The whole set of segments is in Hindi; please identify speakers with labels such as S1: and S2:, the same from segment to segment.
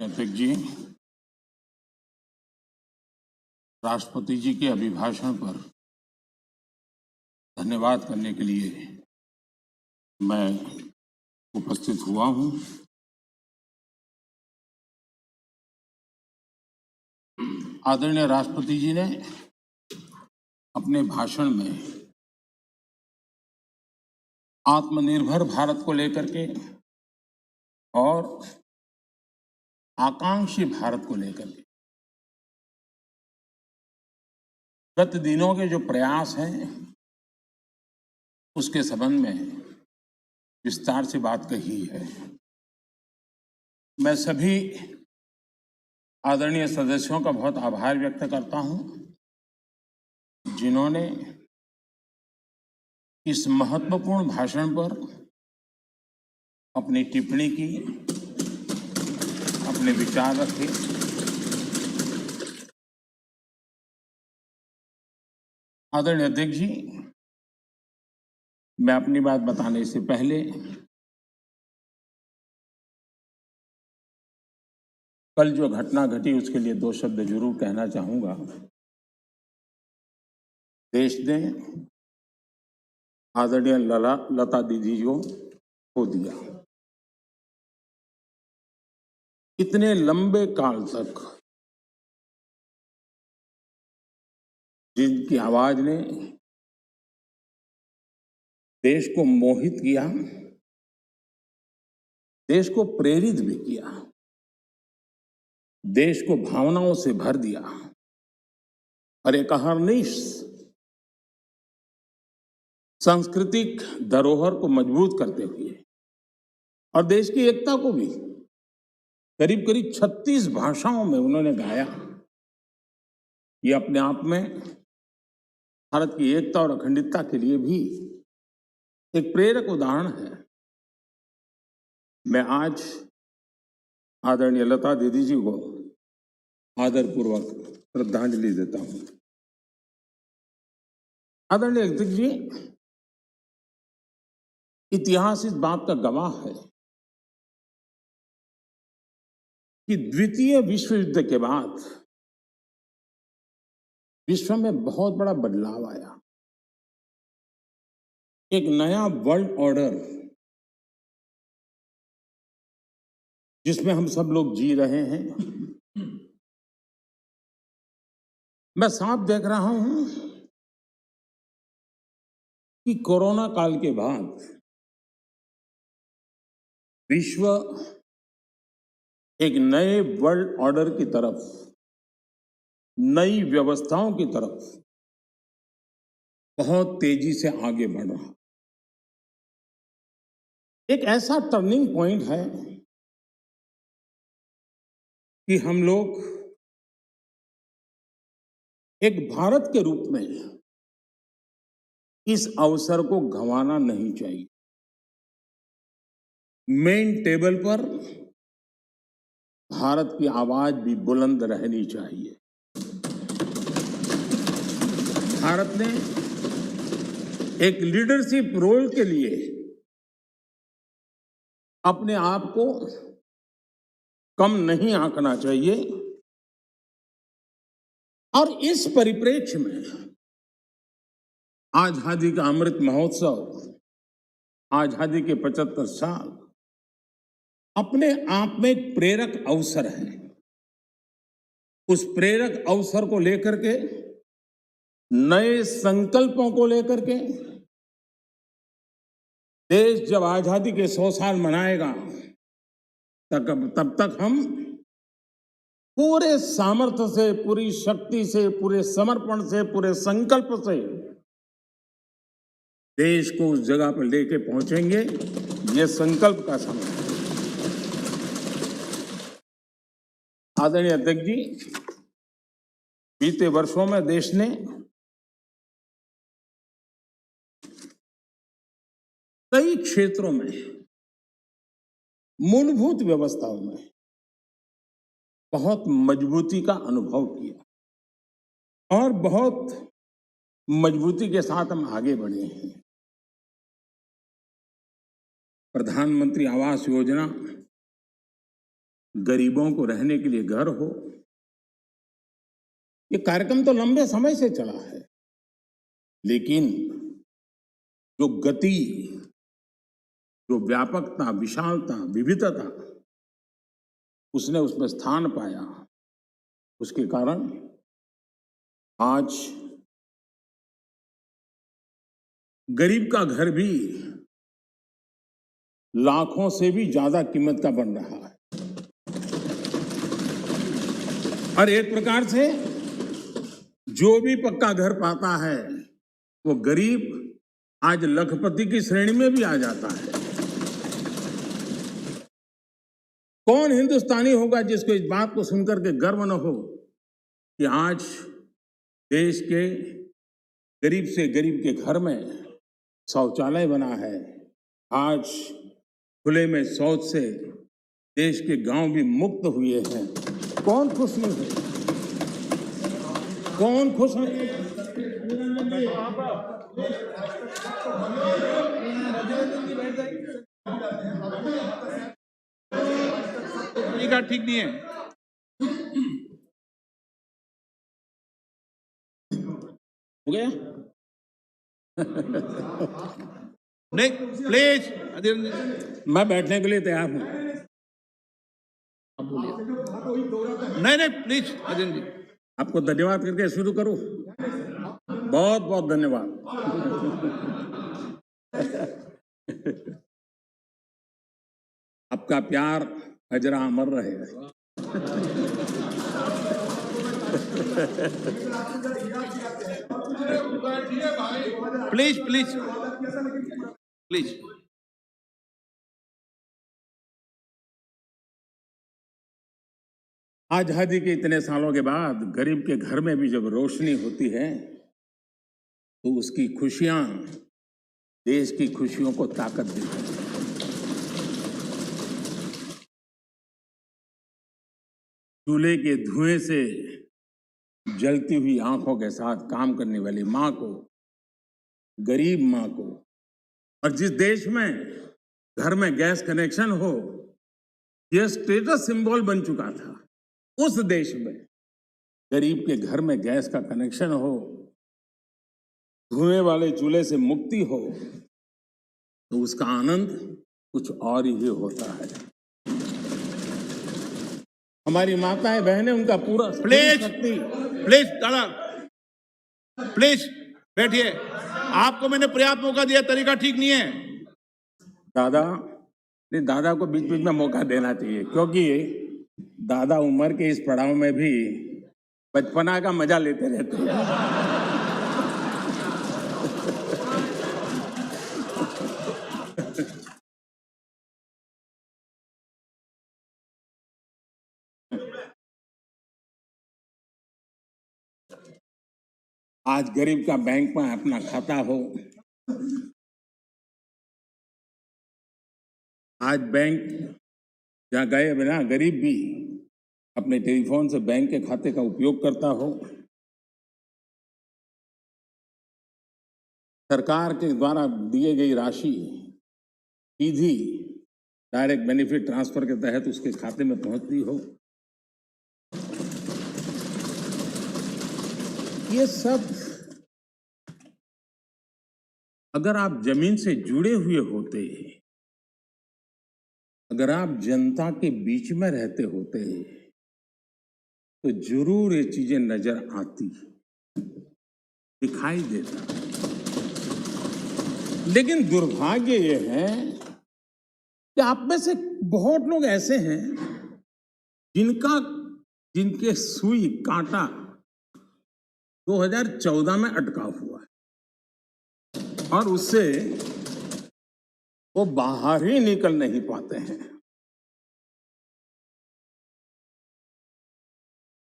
S1: अध्यक्ष जी, राष्ट्रपति जी के अभिभाषण पर धन्यवाद करने के लिए मैं उपस्थित हुआ हूं। आदरणीय राष्ट्रपति जी ने अपने भाषण में आत्मनिर्भर भारत को लेकर के और आकांक्षी भारत को लेकर के गत दिनों के जो प्रयास हैं उसके संबंध में विस्तार से बात कही है। मैं सभी आदरणीय सदस्यों का बहुत आभार व्यक्त करता हूं जिन्होंने इस महत्वपूर्ण भाषण पर अपनी टिप्पणी की, अपने विचार रखे। आदरणीय अध्यक्ष जी, मैं अपनी बात बताने से पहले कल जो घटना घटी उसके लिए दो शब्द जरूर कहना चाहूंगा। देश ने आदरणीय लता दीदी को खो दिया। इतने लंबे काल तक जिनकी आवाज ने देश को मोहित किया, देश को प्रेरित भी किया, देश को भावनाओं से भर दिया और एक अहर्निश सांस्कृतिक धरोहर को मजबूत करते हुए और देश की एकता को भी करीब करीब 36 भाषाओं में उन्होंने गाया। ये अपने आप में भारत की एकता और अखंडता के लिए भी एक प्रेरक उदाहरण है। मैं आज आदरणीय लता दीदी जी को आदरपूर्वक श्रद्धांजलि देता हूं। आदरणीय अध्यक्ष जी, इतिहास इस बात का गवाह है कि द्वितीय विश्व युद्ध के बाद विश्व में बहुत बड़ा बदलाव आया। एक नया वर्ल्ड ऑर्डर जिसमें हम सब लोग जी रहे हैं। मैं साफ देख रहा हूं कि कोरोना काल के बाद विश्व एक नए वर्ल्ड ऑर्डर की तरफ, नई व्यवस्थाओं की तरफ बहुत तेजी से आगे बढ़ रहा। एक ऐसा टर्निंग पॉइंट है कि हम लोग एक भारत के रूप में इस अवसर को गंवाना नहीं चाहिए। मेन टेबल पर भारत की आवाज भी बुलंद रहनी चाहिए। भारत ने एक लीडरशिप रोल के लिए अपने आप को कम नहीं आंकना चाहिए और इस परिप्रेक्ष्य में आजादी का अमृत महोत्सव, आजादी के 75 साल अपने आप में एक प्रेरक अवसर है। उस प्रेरक अवसर को लेकर के, नए संकल्पों को लेकर के देश जब आजादी के 100 साल मनाएगा तब तक हम पूरे सामर्थ्य से, पूरी शक्ति से, पूरे समर्पण से, पूरे संकल्प से देश को उस जगह पर लेके पहुंचेंगे। ये संकल्प का समय है। आदरणीय अध्यक्ष जी, बीते वर्षों में देश ने कई क्षेत्रों में, मूलभूत व्यवस्थाओं में बहुत मजबूती का अनुभव किया और बहुत मजबूती के साथ हम आगे बढ़े हैं। प्रधानमंत्री आवास योजना गरीबों को रहने के लिए घर हो। ये कार्यक्रम तो लंबे समय से चला है, लेकिन जो गति, जो व्यापकता, विशालता, विविधता उसने उसमें स्थान पाया, उसके कारण आज गरीब का घर भी लाखों से भी ज्यादा कीमत का बन रहा है। और एक प्रकार से जो भी पक्का घर पाता है वो गरीब आज लखपति की श्रेणी में भी आ जाता है। कौन हिंदुस्तानी होगा जिसको इस बात को सुनकर के गर्व न हो कि आज देश के गरीब से गरीब के घर में शौचालय बना है। आज खुले में शौच से देश के गांव भी मुक्त हुए हैं। कौन खुश नहीं है? कौन खुश है?
S2: तरीका ठीक नहीं है।
S1: हो गया?
S2: नहीं प्लीज,
S1: मैं बैठने के लिए तैयार हूं।
S2: आप बोलिए। नहीं प्लीज अजय जी,
S1: आपको धन्यवाद करके शुरू करूं। बहुत बहुत धन्यवाद। आपका प्यार अजरा अमर रहेगा।
S2: Please please please.
S1: आजादी के इतने सालों के बाद गरीब के घर में भी जब रोशनी होती है तो उसकी खुशियां देश की खुशियों को ताकत देती है। चूल्हे के धुएं से जलती हुई आंखों के साथ काम करने वाली मां को, गरीब मां को, और जिस देश में घर में गैस कनेक्शन हो यह स्टेटस सिंबल बन चुका था, उस देश में गरीब के घर में गैस का कनेक्शन हो, धुएं वाले चूल्हे से मुक्ति हो, तो उसका आनंद कुछ और ही होता है। हमारी माताएं बहनें उनका पूरा
S2: प्लीज प्लीज दादा प्लीज बैठिए। आपको मैंने पर्याप्त मौका दिया, तरीका ठीक नहीं है।
S1: दादा नहीं, दादा को बीच बीच में मौका देना चाहिए, क्योंकि दादा उम्र के इस पड़ाव में भी बचपना का मजा लेते रहते हैं। आज गरीब का बैंक में अपना खाता हो, आज बैंक जहाँ गए बिना गरीब भी अपने टेलीफोन से बैंक के खाते का उपयोग करता हो, सरकार के द्वारा दिए गई राशि सीधी डायरेक्ट बेनिफिट ट्रांसफर के तहत उसके खाते में पहुंचती हो, ये सब अगर आप जमीन से जुड़े हुए होते, अगर आप जनता के बीच में रहते होते तो जरूर ये चीजें नजर आती, दिखाई देता। लेकिन दुर्भाग्य ये है कि आप में से बहुत लोग ऐसे हैं जिनके सुई कांटा 2014 में अटका हुआ है और उससे वो बाहर ही निकल नहीं पाते हैं,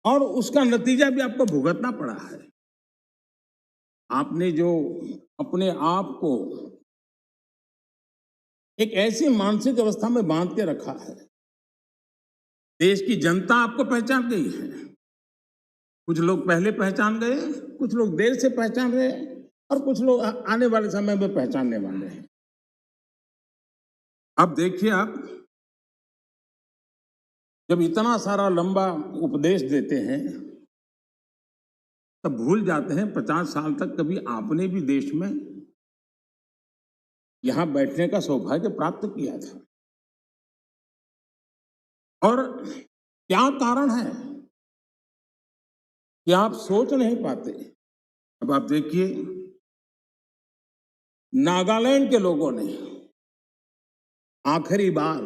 S1: और उसका नतीजा भी आपको भुगतना पड़ा है। आपने जो अपने आप को एक ऐसी मानसिक अवस्था में बांध के रखा है, देश की जनता आपको पहचान गई है। कुछ लोग पहले पहचान गए, कुछ लोग देर से पहचान रहे, और कुछ लोग आने वाले समय में पहचानने वाले हैं। अब देखिए, आप जब इतना सारा लंबा उपदेश देते हैं तब भूल जाते हैं 50 साल तक कभी आपने भी देश में यहां बैठने का सौभाग्य प्राप्त किया था। और क्या कारण है कि आप सोच नहीं पाते। अब आप देखिए, नागालैंड के लोगों ने आखिरी बार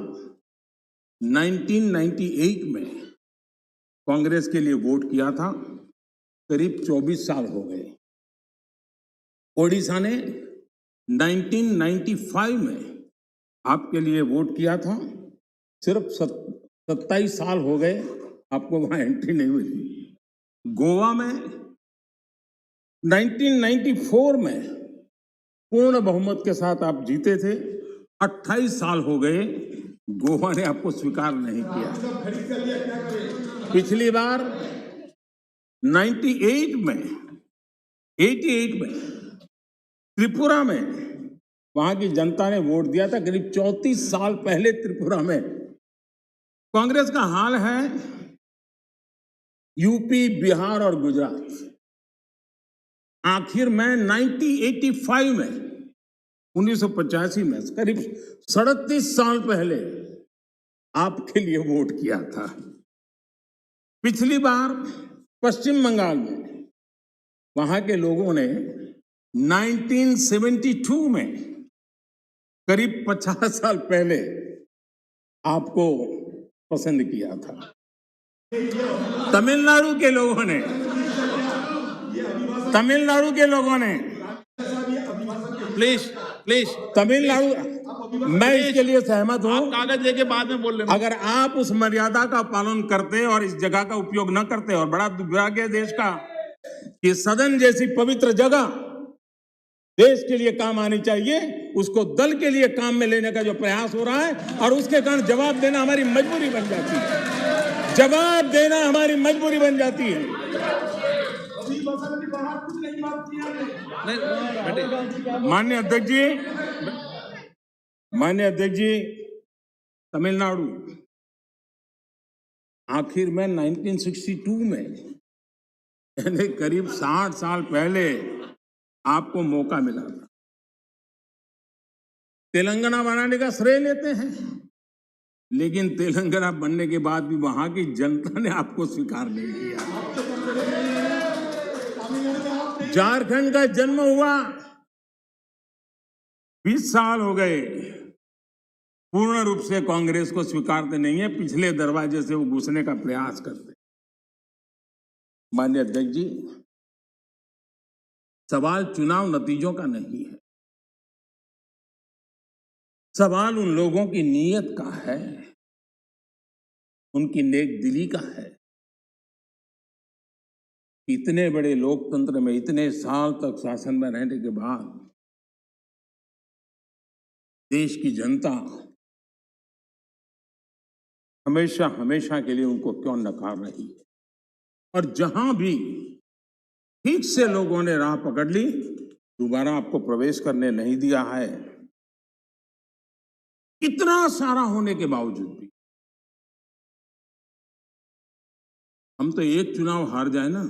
S1: 1998 में कांग्रेस के लिए वोट किया था, करीब 24 साल हो गए। ओडिशा ने 1995 में आपके लिए वोट किया था, सिर्फ 27 साल हो गए, आपको वहां एंट्री नहीं मिली। गोवा में 1994 में पूर्ण बहुमत के साथ आप जीते थे, 28 साल हो गए, गोवा ने आपको स्वीकार नहीं किया। पिछली बार 88 में त्रिपुरा में वहां की जनता ने वोट दिया था, करीब 34 साल पहले त्रिपुरा में। कांग्रेस का हाल है यूपी, बिहार और गुजरात। आखिर में 1985 में 1985 में करीब 37 साल पहले आपके लिए वोट किया था। पिछली बार पश्चिम बंगाल में वहां के लोगों ने 1972 में करीब 50 साल पहले आपको पसंद किया था। तमिलनाडु के लोगों ने
S2: प्लीज
S1: तमिलनाडु, मैं इसके लिए सहमत हूं।
S2: कागज लेके बाद में बोल लेना।
S1: अगर आप उस मर्यादा का पालन करते और इस जगह का उपयोग न करते, और बड़ा दुर्भाग्य देश का कि सदन जैसी पवित्र जगह देश के लिए काम आनी चाहिए, उसको दल के लिए काम में लेने का जो प्रयास हो रहा है, और उसके कारण जवाब देना हमारी मजबूरी बन जाती है। जवाब देना हमारी मजबूरी बन जाती है। माननीय अध्यक्ष जी, तमिलनाडु आखिर में 1962 में, यानी करीब 60 साल पहले आपको मौका मिला था। तेलंगाना बनाने का श्रेय लेते हैं, लेकिन तेलंगाना बनने के बाद भी वहां की जनता ने आपको स्वीकार नहीं किया। झारखंड का जन्म हुआ, 20 साल हो गए, पूर्ण रूप से कांग्रेस को स्वीकारते नहीं है, पिछले दरवाजे से वो घुसने का प्रयास करते। माननीय अध्यक्ष जी, सवाल चुनाव नतीजों का नहीं है, सवाल उन लोगों की नीयत का है, उनकी नेक दिली का है। इतने बड़े लोकतंत्र में इतने साल तक शासन में रहने के बाद देश की जनता हमेशा हमेशा के लिए उनको क्यों नकार रही है। और जहां भी ठीक से लोगों ने राह पकड़ ली, दोबारा आपको प्रवेश करने नहीं दिया है। इतना सारा होने के बावजूद भी हम तो एक चुनाव हार जाए ना,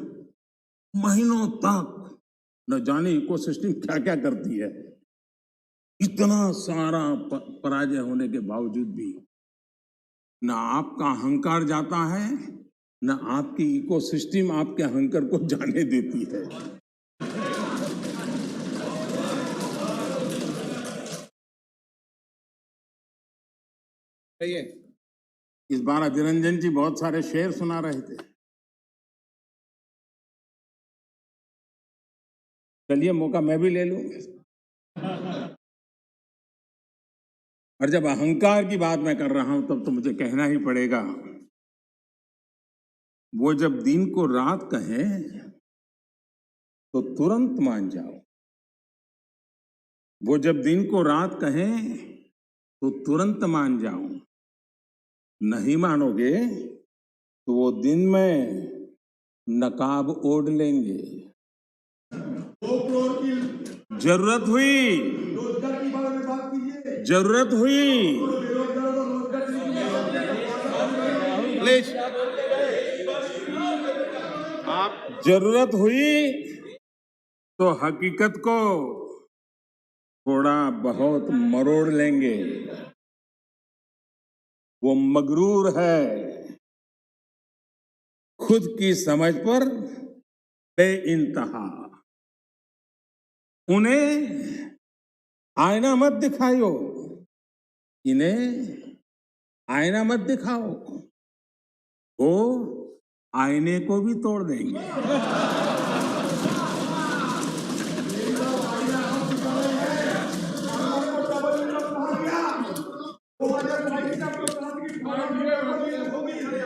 S1: महीनों तक न जाने इकोसिस्टम क्या क्या करती है। इतना सारा पराजय होने के बावजूद भी न आपका अहंकार जाता है, न आपकी इकोसिस्टम आपके अहंकार को जाने देती है। इस बार अधीर रंजन जी बहुत सारे शेर सुना रहे थे। चलिए मौका मैं भी ले लूं। और जब अहंकार की बात मैं कर रहा हूं तब तो मुझे कहना ही पड़ेगा, वो जब दिन को रात कहें तो तुरंत मान जाओ। वो जब दिन को रात कहें तो तुरंत मान जाओ। नहीं मानोगे तो वो दिन में नकाब ओढ़ लेंगे। जरूरत हुई
S2: प्लीज आप
S1: जरूरत हुई तो हकीकत को थोड़ा बहुत मरोड़ लेंगे। वो मगरूर है, खुद की समझ पर बेइंतहा। उन्हें आईना मत दिखाओ, इन्हें आईना मत दिखाओ, वो आईने को भी तोड़ देंगे।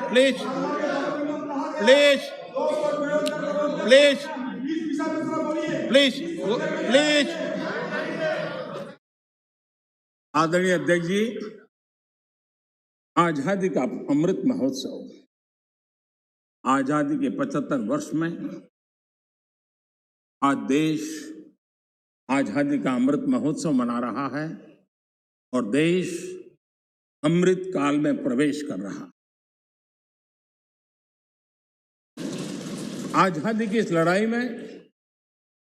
S2: Please please please please please
S1: आदरणीय अध्यक्ष जी, आजादी का अमृत महोत्सव, आजादी के 75 वर्ष में आज देश आजादी का अमृत महोत्सव मना रहा है और देश अमृत काल में प्रवेश कर रहा। आजादी की इस लड़ाई में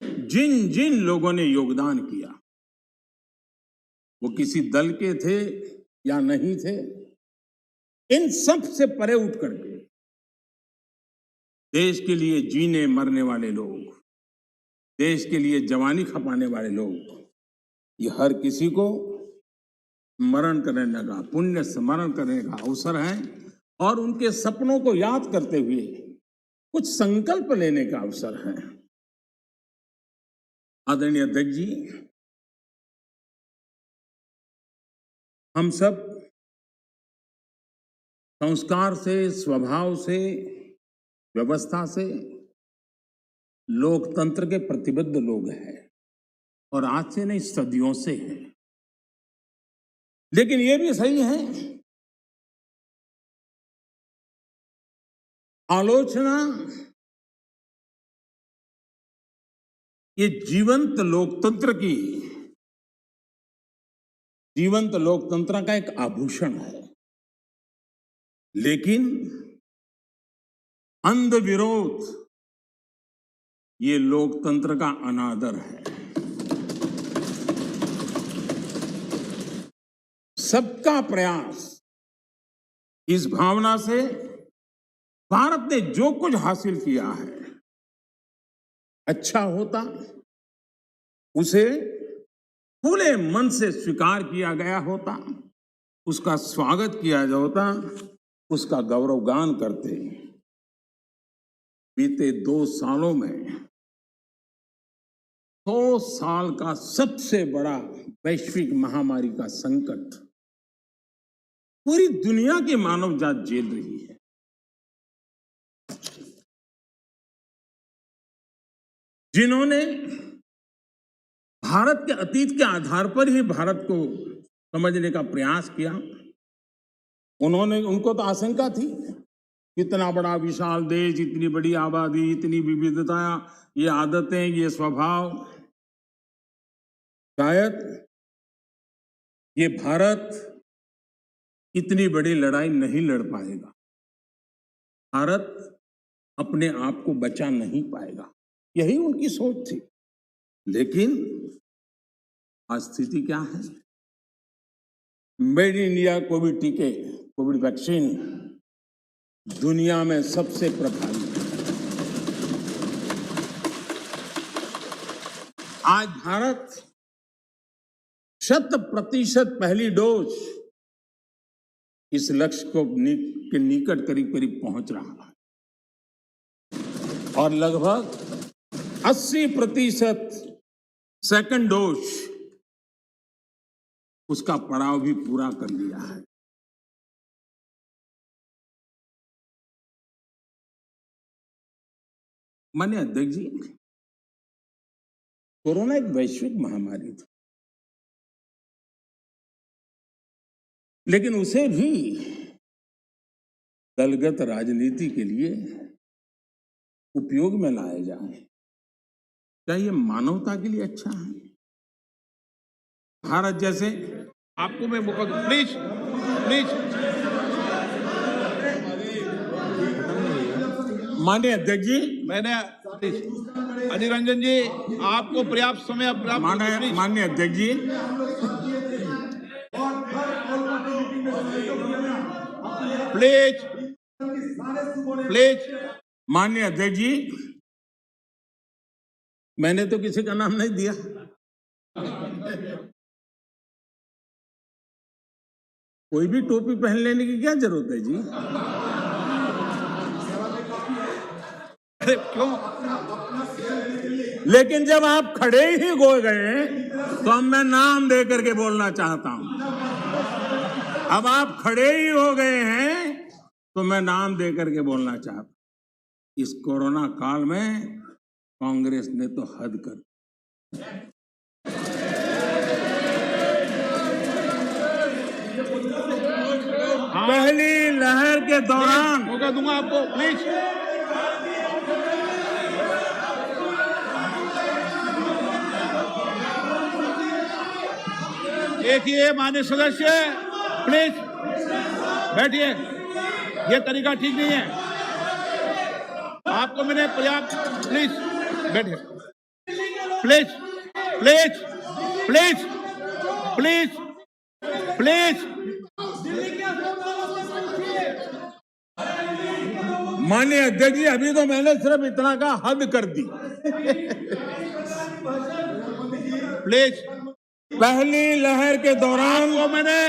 S1: जिन जिन लोगों ने योगदान किया, वो किसी दल के थे या नहीं थे, इन सब से परे उठ करके देश के लिए जीने मरने वाले लोग, देश के लिए जवानी खपाने वाले लोग, ये हर किसी को स्मरण करने का, पुण्य स्मरण करने का अवसर है और उनके सपनों को याद करते हुए कुछ संकल्प लेने का अवसर है। आदरणीय अध्यक्ष जी, हम सब संस्कार से, स्वभाव से, व्यवस्था से लोकतंत्र के प्रतिबद्ध लोग हैं और आज से नहीं, सदियों से हैं। लेकिन ये भी सही है, आलोचना ये जीवंत लोकतंत्र का एक आभूषण है, लेकिन अंध विरोध ये लोकतंत्र का अनादर है। सबका प्रयास, इस भावना से भारत ने जो कुछ हासिल किया है, अच्छा होता उसे खुले मन से स्वीकार किया गया होता, उसका स्वागत किया होता, उसका गौरवगान करते। बीते 2 सालों में 100 साल का सबसे बड़ा वैश्विक महामारी का संकट पूरी दुनिया की मानव जात झेल रही है। जिन्होंने भारत के अतीत के आधार पर ही भारत को समझने का प्रयास किया, उनको तो आशंका थी, इतना बड़ा विशाल देश, इतनी बड़ी आबादी, इतनी विविधता, ये आदतें, ये स्वभाव, शायद ये भारत इतनी बड़ी लड़ाई नहीं लड़ पाएगा, भारत अपने आप को बचा नहीं पाएगा, यही उनकी सोच थी। लेकिन आज स्थिति क्या है? मेड इन इंडिया कोविड टीके, कोविड वैक्सीन दुनिया में सबसे प्रभावी है। आज भारत 100% पहली डोज इस लक्ष्य को के निकट करीब करीब पहुंच रहा है और लगभग 80% सेकंड डोज उसका पड़ाव भी पूरा कर लिया है। माननीय अध्यक्ष जी, कोरोना एक वैश्विक महामारी थी, लेकिन उसे भी दलगत राजनीति के लिए उपयोग में लाया जाए, क्या ये मानवता के लिए अच्छा है? भारत जैसे,
S2: आपको मैं मौका दूं, प्लीज प्लीज
S1: माननीय अध्यक्ष जी,
S2: मैंने अधीर रंजन जी, आपको पर्याप्त समय प्राप्त।
S1: माननीय अध्यक्ष जी,
S2: प्लीज प्लीज।
S1: माननीय अध्यक्ष जी, मैंने तो किसी का नाम नहीं दिया। कोई भी टोपी पहन लेने की क्या जरूरत है जी?
S2: अरे क्यों?
S1: लेकिन जब आप खड़े ही हो गए तो अब मैं नाम दे करके बोलना चाहता हूं। अब आप खड़े ही हो गए हैं तो मैं नाम दे करके बोलना चाहता हूं। इस कोरोना काल में कांग्रेस ने तो हद कर दी। पहली लहर के दौरान
S2: मौका दूंगा आपको, प्लीज। देखिए माननीय सदस्य, प्लीज बैठिए, ये तरीका ठीक नहीं है। आपको मैंने पर्याप्त, प्लीज बैठिए, please please please please please.
S1: माननीय अध्यक्ष जी, अभी तो मैंने सिर्फ इतना का हद कर दी।
S2: प्लीज।
S1: पहली लहर के दौरान
S2: आपको मैंने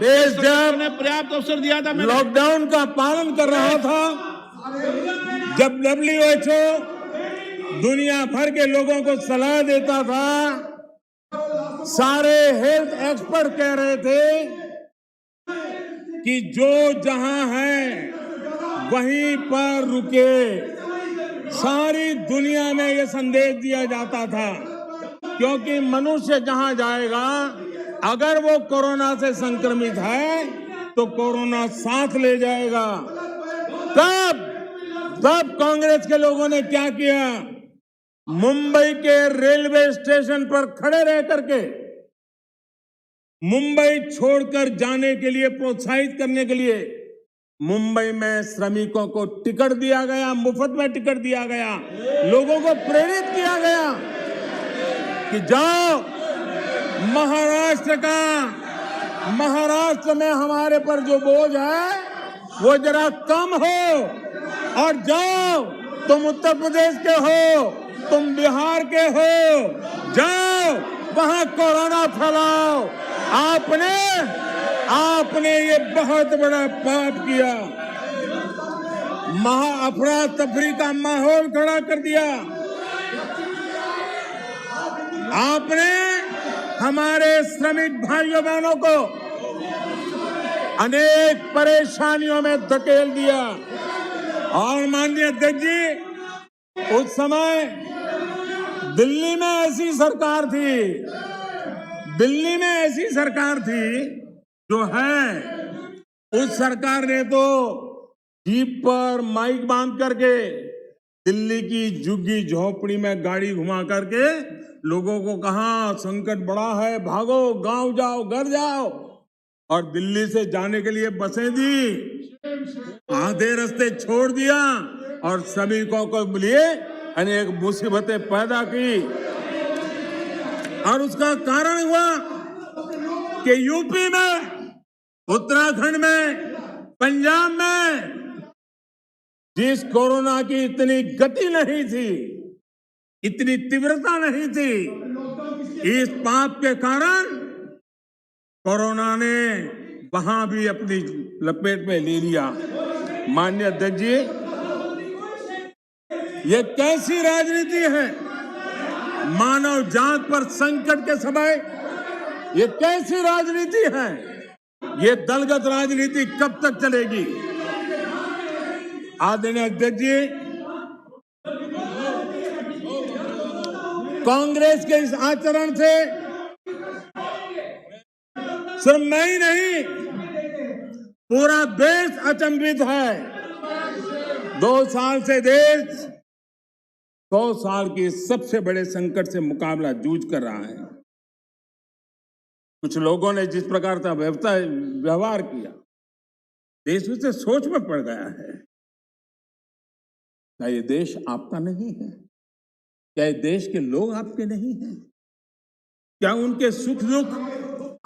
S1: देश जब
S2: पर्याप्त अवसर दिया था,
S1: लॉकडाउन का पालन कर रहा था, जब WHO दुनिया भर के लोगों को सलाह देता था, सारे हेल्थ एक्सपर्ट कह रहे थे कि जो जहां है वहीं पर रुके। सारी दुनिया में यह संदेश दिया जाता था, क्योंकि मनुष्य जहां जाएगा, अगर वो कोरोना से संक्रमित है तो कोरोना साथ ले जाएगा। तब कांग्रेस के लोगों ने क्या किया? मुंबई के रेलवे स्टेशन पर खड़े रह करके मुंबई छोड़कर जाने के लिए प्रोत्साहित करने के लिए मुंबई में श्रमिकों को टिकट दिया गया, मुफ्त में टिकट दिया गया, लोगों को प्रेरित किया गया कि जाओ महाराष्ट्र में हमारे पर जो बोझ है वो जरा कम हो, और जाओ, तुम उत्तर प्रदेश के हो, तुम बिहार के हो, जाओ वहां कोरोना फैलाओ। आपने ये बहुत बड़ा पाप किया, अफरा तफरी का माहौल खड़ा कर दिया। आपने हमारे श्रमिक भाइयों बहनों को अनेक परेशानियों में धकेल दिया। और माननीय अध्यक्ष जी, उस समय दिल्ली में ऐसी सरकार थी जो है, उस सरकार ने तो जीप पर माइक बांध करके दिल्ली की झुग्गी झोपड़ी में गाड़ी घुमा करके लोगों को कहा, संकट बड़ा है, भागो, गांव जाओ, घर जाओ, और दिल्ली से जाने के लिए बसें दी, आधे रास्ते छोड़ दिया और श्रमिकों को लिए अनेक मुसीबतें पैदा की। और उसका कारण हुआ कि यूपी में, उत्तराखंड में, पंजाब में जिस कोरोना की इतनी गति नहीं थी, इतनी तीव्रता नहीं थी, इस पाप के कारण कोरोना ने वहां भी अपनी लपेट में ले लिया। माननीय अध्यक्ष जी, ये कैसी राजनीति है? मानव जात पर संकट के समय ये कैसी राजनीति है? ये दलगत राजनीति कब तक चलेगी? आदरणीय अध्यक्ष जी, कांग्रेस के इस आचरण से सिर्फ मैं ही नहीं, पूरा देश अचंभित है। 2 साल से देश 100 साल के सबसे बड़े संकट से मुकाबला जूझ कर रहा है। कुछ लोगों ने जिस प्रकार का व्यवहार किया, देश उससे सोच में पड़ गया है। क्या ये देश आपका नहीं है? क्या ये देश के लोग आपके नहीं हैं? क्या उनके सुख दुख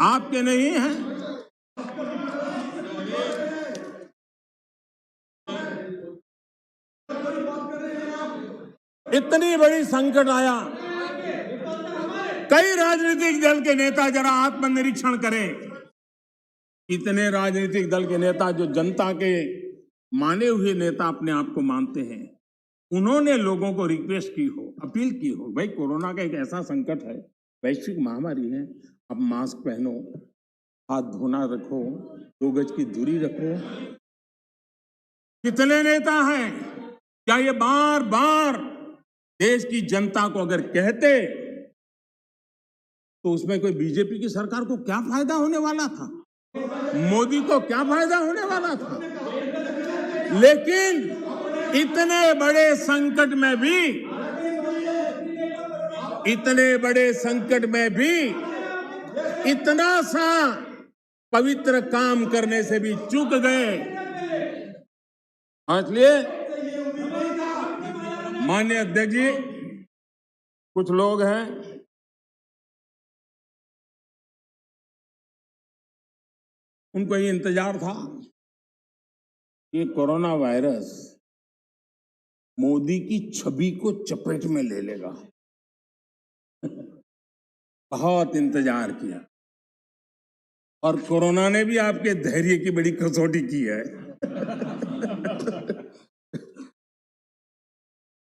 S1: आपके नहीं हैं? इतनी बड़ी संकट आया, कई राजनीतिक दल के नेता जरा आत्मनिरीक्षण करें। इतने राजनीतिक दल के नेता जो जनता के माने हुए नेता अपने आप को मानते हैं, उन्होंने लोगों को रिक्वेस्ट की हो, अपील की हो, भाई कोरोना का एक ऐसा संकट है, वैश्विक महामारी है, अब मास्क पहनो, हाथ धोना रखो, 2 गज की दूरी रखो। कितने नेता हैं? क्या ये बार बार देश की जनता को अगर कहते तो उसमें कोई बीजेपी की सरकार को क्या फायदा होने वाला था? मोदी को क्या फायदा होने वाला था? लेकिन इतने बड़े संकट में भी इतना सा पवित्र काम करने से भी चूक गए। इसलिए माननीय अध्यक्ष जी, कुछ लोग हैं उनको ये इंतजार था कि कोरोना वायरस मोदी की छवि को चपेट में ले लेगा। बहुत इंतजार किया और कोरोना ने भी आपके धैर्य की बड़ी कसौटी की है।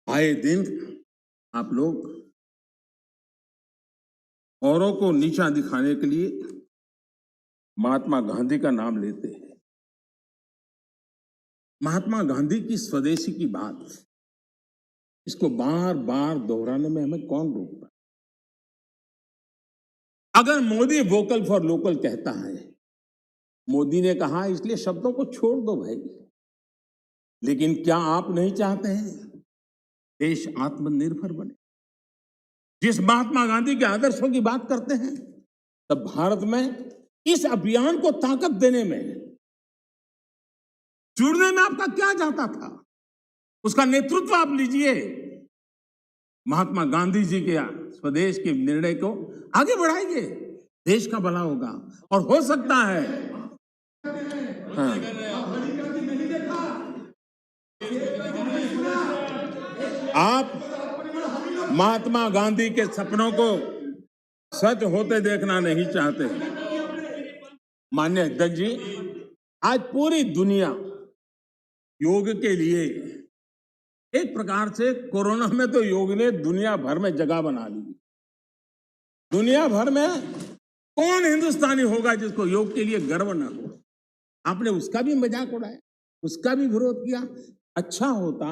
S1: आए दिन आप लोग औरों को नीचा दिखाने के लिए महात्मा गांधी का नाम लेते हैं। महात्मा गांधी की स्वदेशी की बात, इसको बार बार दोहराने में हमें कौन रोकता? अगर मोदी वोकल फॉर लोकल कहता है, मोदी ने कहा इसलिए शब्दों को छोड़ दो भाई, लेकिन क्या आप नहीं चाहते हैं देश आत्मनिर्भर बने? जिस महात्मा गांधी के आदर्शों की बात करते हैं, तब भारत में इस अभियान को ताकत देने में, जुड़ने में आपका क्या जाता था? उसका नेतृत्व आप लीजिए। महात्मा गांधी जी के स्वदेश के निर्णय को आगे बढ़ाइए, देश का भला होगा। और हो सकता है आप महात्मा गांधी के सपनों को सच होते देखना नहीं चाहते। माननीय अध्यक्ष जी, आज पूरी दुनिया योग के लिए, एक प्रकार से कोरोना में तो योग ने दुनिया भर में जगह बना ली। दुनिया भर में कौन हिंदुस्तानी होगा जिसको योग के लिए गर्व न हो? आपने उसका भी मजाक उड़ाया, उसका भी विरोध किया। अच्छा होता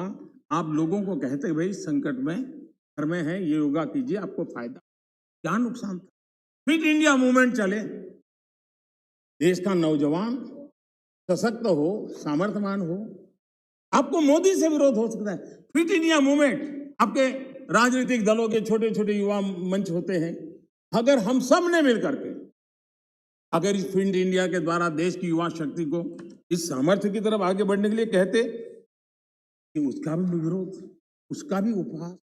S1: आप लोगों को कहते भाई संकट में घर में है, ये योगा कीजिए, आपको फायदा। क्या नुकसान था? फिट इंडिया मूवमेंट चले, देश का नौजवान सशक्त हो, सामर्थ्यवान हो। आपको मोदी से विरोध हो सकता है। फिट इंडिया मूवमेंट, आपके राजनीतिक दलों के छोटे छोटे युवा मंच होते हैं। अगर हम सब ने मिलकर के अगर इस फिट इंडिया के द्वारा देश की युवा शक्ति को इस सामर्थ्य की तरफ आगे बढ़ने के लिए कहते, कि उसका भी विरोध, उसका भी उपहास,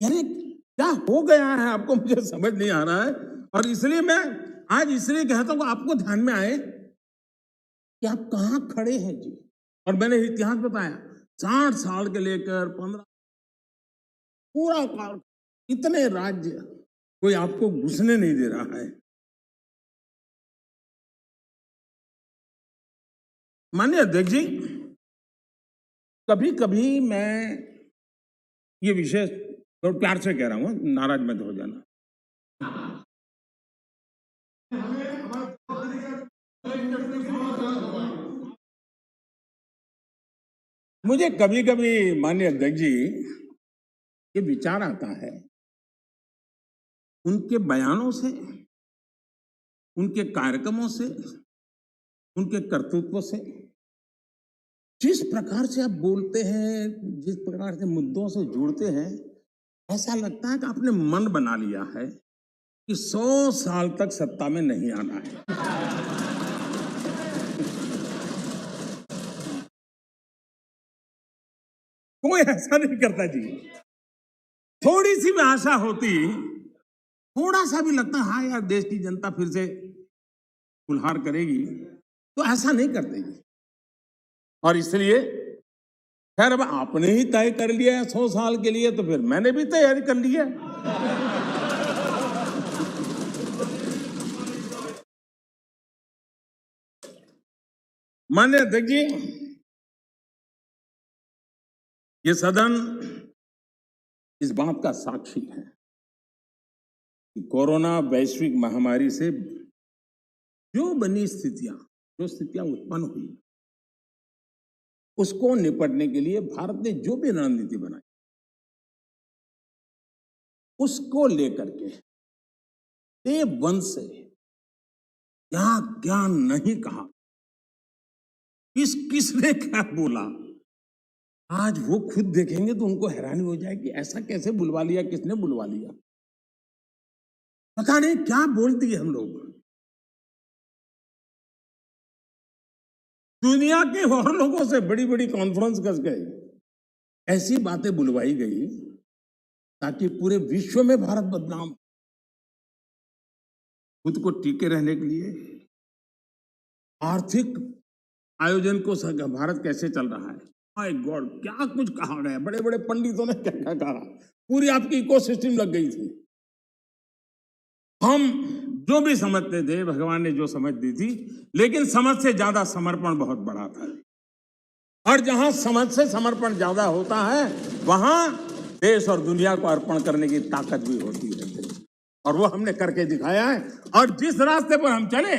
S1: यानी क्या हो गया है आपको मुझे समझ नहीं आ रहा है। और इसलिए मैं आज इसलिए कहता हूं आपको ध्यान में आए कि आप कहां खड़े हैं जी। और मैंने इतिहास बताया, 60 साल के लेकर 15 पूरा काल, इतने राज्य, कोई आपको घुसने नहीं दे रहा है। माननीय अध्यक्ष जी, कभी कभी मैं ये विषय तो प्यार से कह रहा हूं, नाराज मत हो जाना। मुझे कभी कभी माननीय अध्यक्ष जी ये विचार आता है, उनके बयानों से, उनके कार्यक्रमों से, उनके कर्तृत्व से, जिस प्रकार से आप बोलते हैं, जिस प्रकार से मुद्दों से जुड़ते हैं, ऐसा लगता है कि आपने मन बना लिया है कि 100 साल तक सत्ता में नहीं आना है। कोई ऐसा नहीं करता जी। थोड़ी सी भी आशा होती, थोड़ा सा भी लगता हाँ यार देश की जनता फिर से फुलहार करेगी, तो ऐसा नहीं करते जी। और इसलिए खैर अब आपने ही तय कर लिया है 100 साल के लिए, तो फिर मैंने भी तैयारी कर ली है। माननीय अध्यक्ष जी, ये सदन इस बात का साक्षी है कि कोरोना वैश्विक महामारी से जो बनी स्थितियां, जो स्थितियां उत्पन्न हुई, उसको निपटने के लिए भारत ने जो भी रणनीति बनाई, उसको लेकर के डे वन से क्या क्या नहीं कहा, किसने क्या बोला, आज वो खुद देखेंगे तो उनको हैरानी हो जाएगी, ऐसा कैसे बुलवा लिया, किसने बुलवा लिया, पता नहीं क्या बोल दिए हम लोग। दुनिया के और लोगों से बड़ी बड़ी कॉन्फ्रेंस कर गए, ऐसी बातें बुलवाई गई ताकि पूरे विश्व में भारत बदनाम, खुद को टिके रहने के लिए आर्थिक आयोजन को भारत कैसे चल रहा है, माय गॉड क्या कुछ कहा गया, बड़े बड़े पंडितों ने क्या क्या कहा, पूरी आपकी इकोसिस्टम लग गई थी। हम जो भी समझते थे, भगवान ने जो समझ दी थी, लेकिन समझ से ज्यादा समर्पण बहुत बड़ा था। और जहां समझ से समर्पण ज्यादा होता है, वहां देश और दुनिया को अर्पण करने की ताकत भी होती है, और वो हमने करके दिखाया है। और जिस रास्ते पर हम चले,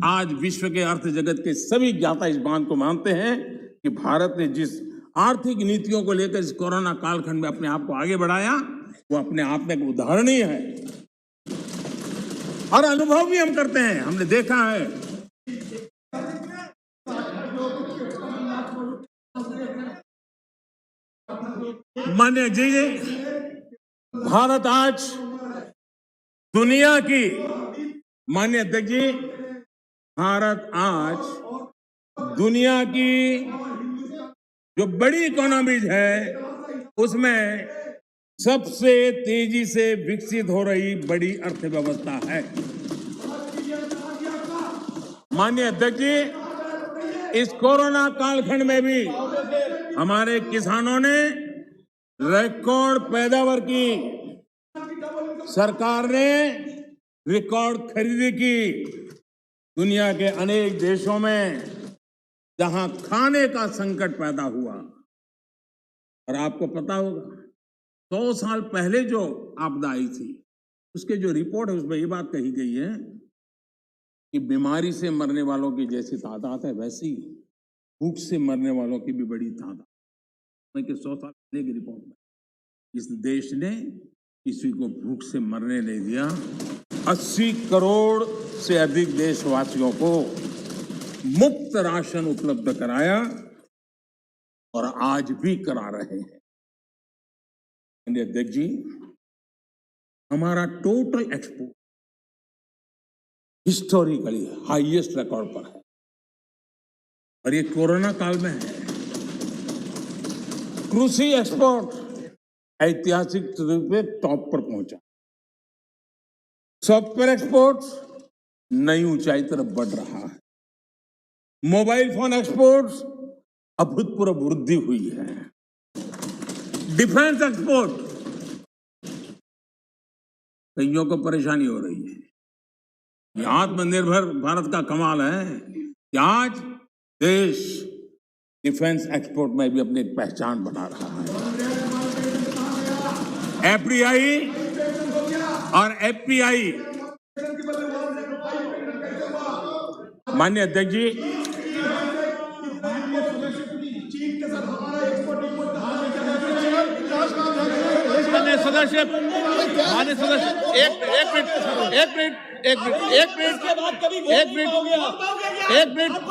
S1: आज विश्व के अर्थ जगत के सभी ज्ञाता इस बात को मानते हैं कि भारत ने जिस आर्थिक नीतियों को लेकर इस कोरोना कालखंड में अपने आप को आगे बढ़ाया, वो अपने आप में एक उदाहरण ही है। और अनुभव भी हम करते हैं, हमने देखा है। मान्य जी, भारत आज दुनिया की, मान्य अध्यक्ष जी, भारत आज दुनिया की जो बड़ी इकोनॉमीज है, उसमें सबसे तेजी से विकसित हो रही बड़ी अर्थव्यवस्था है। माननीय अध्यक्ष जी, इस कोरोना कालखंड में भी हमारे किसानों ने रिकॉर्ड पैदावार की, सरकार ने रिकॉर्ड खरीदी की। दुनिया के अनेक देशों में जहां खाने का संकट पैदा हुआ, और आपको पता होगा 100 साल पहले जो आपदा आई थी, उसके जो रिपोर्ट है उसमें ये बात कही गई है कि बीमारी से मरने वालों की जैसी तादाद है, वैसी भूख से मरने वालों की भी बड़ी तादाद। 100 साल पहले की रिपोर्ट में इस देश ने किसी को भूख से मरने नहीं दिया। 80 करोड़ से अधिक देशवासियों को मुफ्त राशन उपलब्ध कराया, और आज भी करा रहे हैं। अध्यक्ष जी, हमारा total export historically highest record पर है, और ये कोरोना काल में है। कृषि एक्सपोर्ट ऐतिहासिक रूप से टॉप पर पहुंचा। सॉफ्टवेयर एक्सपोर्ट नई ऊंचाई तरफ बढ़ रहा है। मोबाइल फोन एक्सपोर्ट अभूतपूर्व वृद्धि हुई है। डिफेंस एक्सपोर्ट, कईयों को परेशानी हो रही है। ये आत्मनिर्भर भारत का कमाल है कि आज देश डिफेंस एक्सपोर्ट में भी अपनी पहचान बना रहा है। एफडीआई और एफपीआई, माननीय अध्यक्ष जी,
S2: माननीय सदस्य, एक मिनट,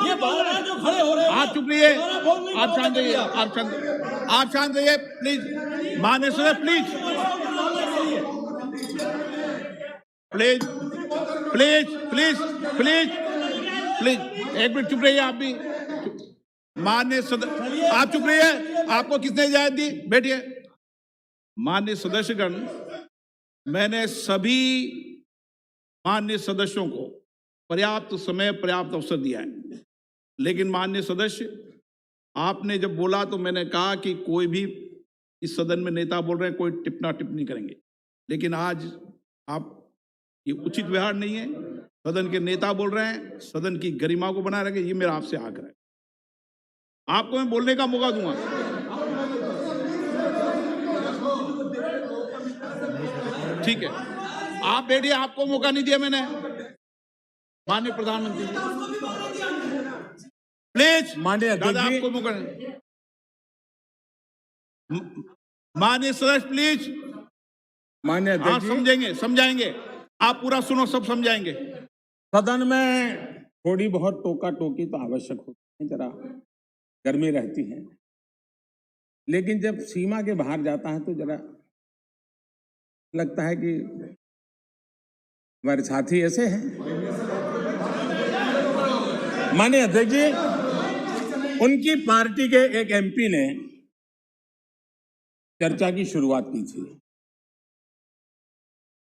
S3: ये बार-बार जो खड़े हो रहे हैं,
S2: आप चुप रहिए, आप शांत रहिए, आप शांत रहिए प्लीज। माननीय सदस्य प्लीज, एक मिनट चुप रहिए, आप भी। माननीय सदस्य, आप चुप रहिए। आपको किसने इजाजत दी? बैठिए। माननीय सदस्यगण, मैंने सभी माननीय सदस्यों को पर्याप्त समय, पर्याप्त अवसर दिया है, लेकिन माननीय सदस्य, आपने जब बोला तो मैंने कहा कि कोई भी इस सदन में नेता बोल रहे हैं, कोई टिप्पणी टिप्पणी करेंगे, लेकिन आज आप ये उचित व्यवहार नहीं है। सदन के नेता बोल रहे हैं, सदन की गरिमा को बनाए रखें, ये मेरा आपसे आग्रह है। आपको मैं बोलने का मौका दूंगा। ठीक है, आप बैठिए, आपको मौका नहीं दिया मैंने। माननीय प्रधानमंत्री प्लीज,
S1: माननीय
S2: दादा
S1: अध्यक्ष जी,
S2: आपको मौका नहीं। माननीय सदस्य प्लीज,
S1: माननीय
S2: हाँ
S1: अध्यक्ष जी,
S2: समझेंगे, समझाएंगे, आप पूरा सुनो, सब समझाएंगे।
S1: सदन में थोड़ी बहुत टोका टोकी तो आवश्यक होती है, जरा गर्मी रहती है, लेकिन जब सीमा के बाहर जाता है तो जरा लगता है कि हमारे साथी ऐसे हैं। माननीय अध्यक्ष जी, उनकी पार्टी के एक एमपी ने चर्चा की शुरुआत की थी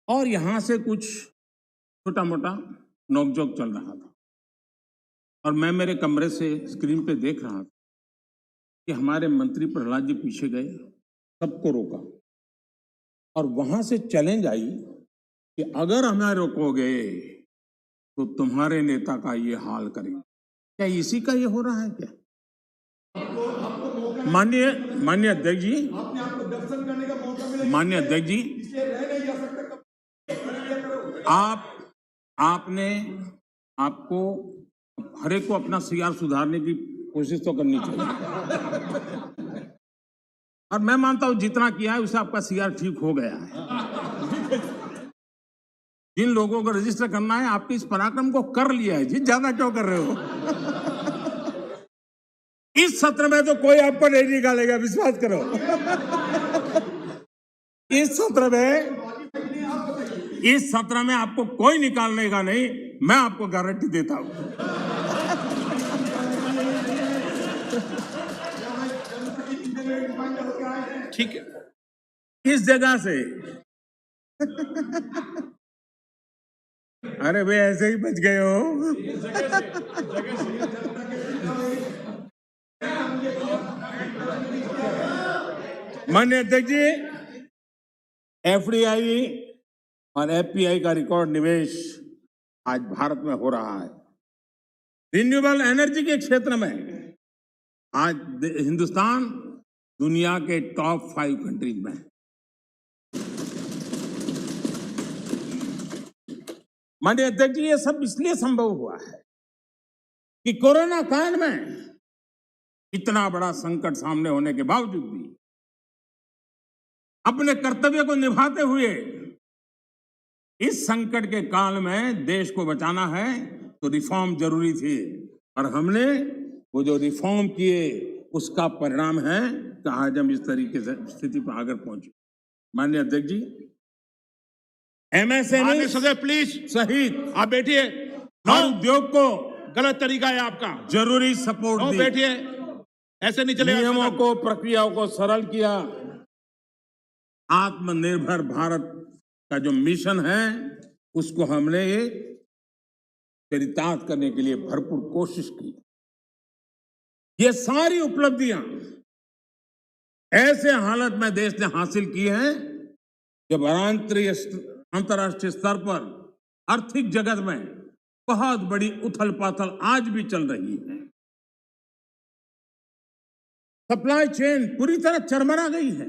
S1: और यहां से कुछ छोटा मोटा नोकझोंक चल रहा था और मैं मेरे कमरे से स्क्रीन पे देख रहा था कि हमारे मंत्री प्रहलाद जी पीछे गए, सबको रोका और वहां से चैलेंज आई कि अगर हमें रोकोगे तो तुम्हारे नेता का ये हाल करेंगे। क्या इसी का ये हो रहा है क्या? माननीय अध्यक्ष जी, माननीय अध्यक्ष जी, आपको हर एक को अपना सीआर सुधारने की कोशिश तो करनी चाहिए और मैं मानता हूं जितना किया है उससे आपका सीआर ठीक हो गया है। जिन लोगों को रजिस्टर करना है, आपके इस पराक्रम को कर लिया है जी, ज्यादा क्यों कर रहे हो? इस सत्र में तो कोई आपको नहीं निकालेगा, विश्वास करो। इस सत्र में आपको कोई निकालने का नहीं, मैं आपको गारंटी देता हूं।
S2: ठीक है,
S1: इस जगह से अरे वे ऐसे ही बच गए हो। माननीय अध्यक्ष जी, एफडीआई और एफपीआई का रिकॉर्ड निवेश आज भारत में हो रहा है। रिन्यूएबल एनर्जी के क्षेत्र में आज हिंदुस्तान दुनिया के टॉप 5 कंट्रीज में है। माननीय अध्यक्ष जी, ये सब इसलिए संभव हुआ है कि कोरोना काल में इतना बड़ा संकट सामने होने के बावजूद भी अपने कर्तव्य को निभाते हुए इस संकट के काल में देश को बचाना है तो रिफॉर्म जरूरी थी और हमने वो जो रिफॉर्म किए उसका परिणाम है कि आज हम इस तरीके से स्थिति पर आगे पहुंचे। माननीय अध्यक्ष जी, एमएसएमई
S2: सदस्य प्लीज
S1: सहित
S2: आप बैठिए।
S1: हर उद्योग को
S2: गलत तरीका है आपका,
S1: जरूरी सपोर्ट दी,
S2: बैठिए, ऐसे नहीं चलेगा।
S1: नियमों को, प्रक्रियाओं को सरल किया। आत्मनिर्भर भारत का जो मिशन है उसको हमने चरितार्थ करने के लिए भरपूर कोशिश की। ये सारी उपलब्धियां ऐसे हालत में देश ने हासिल की है जब अंतर्राष्ट्रीय स्तर पर आर्थिक जगत में बहुत बड़ी उथल पाथल आज भी चल रही है। सप्लाई चेन पूरी तरह चरमरा गई है।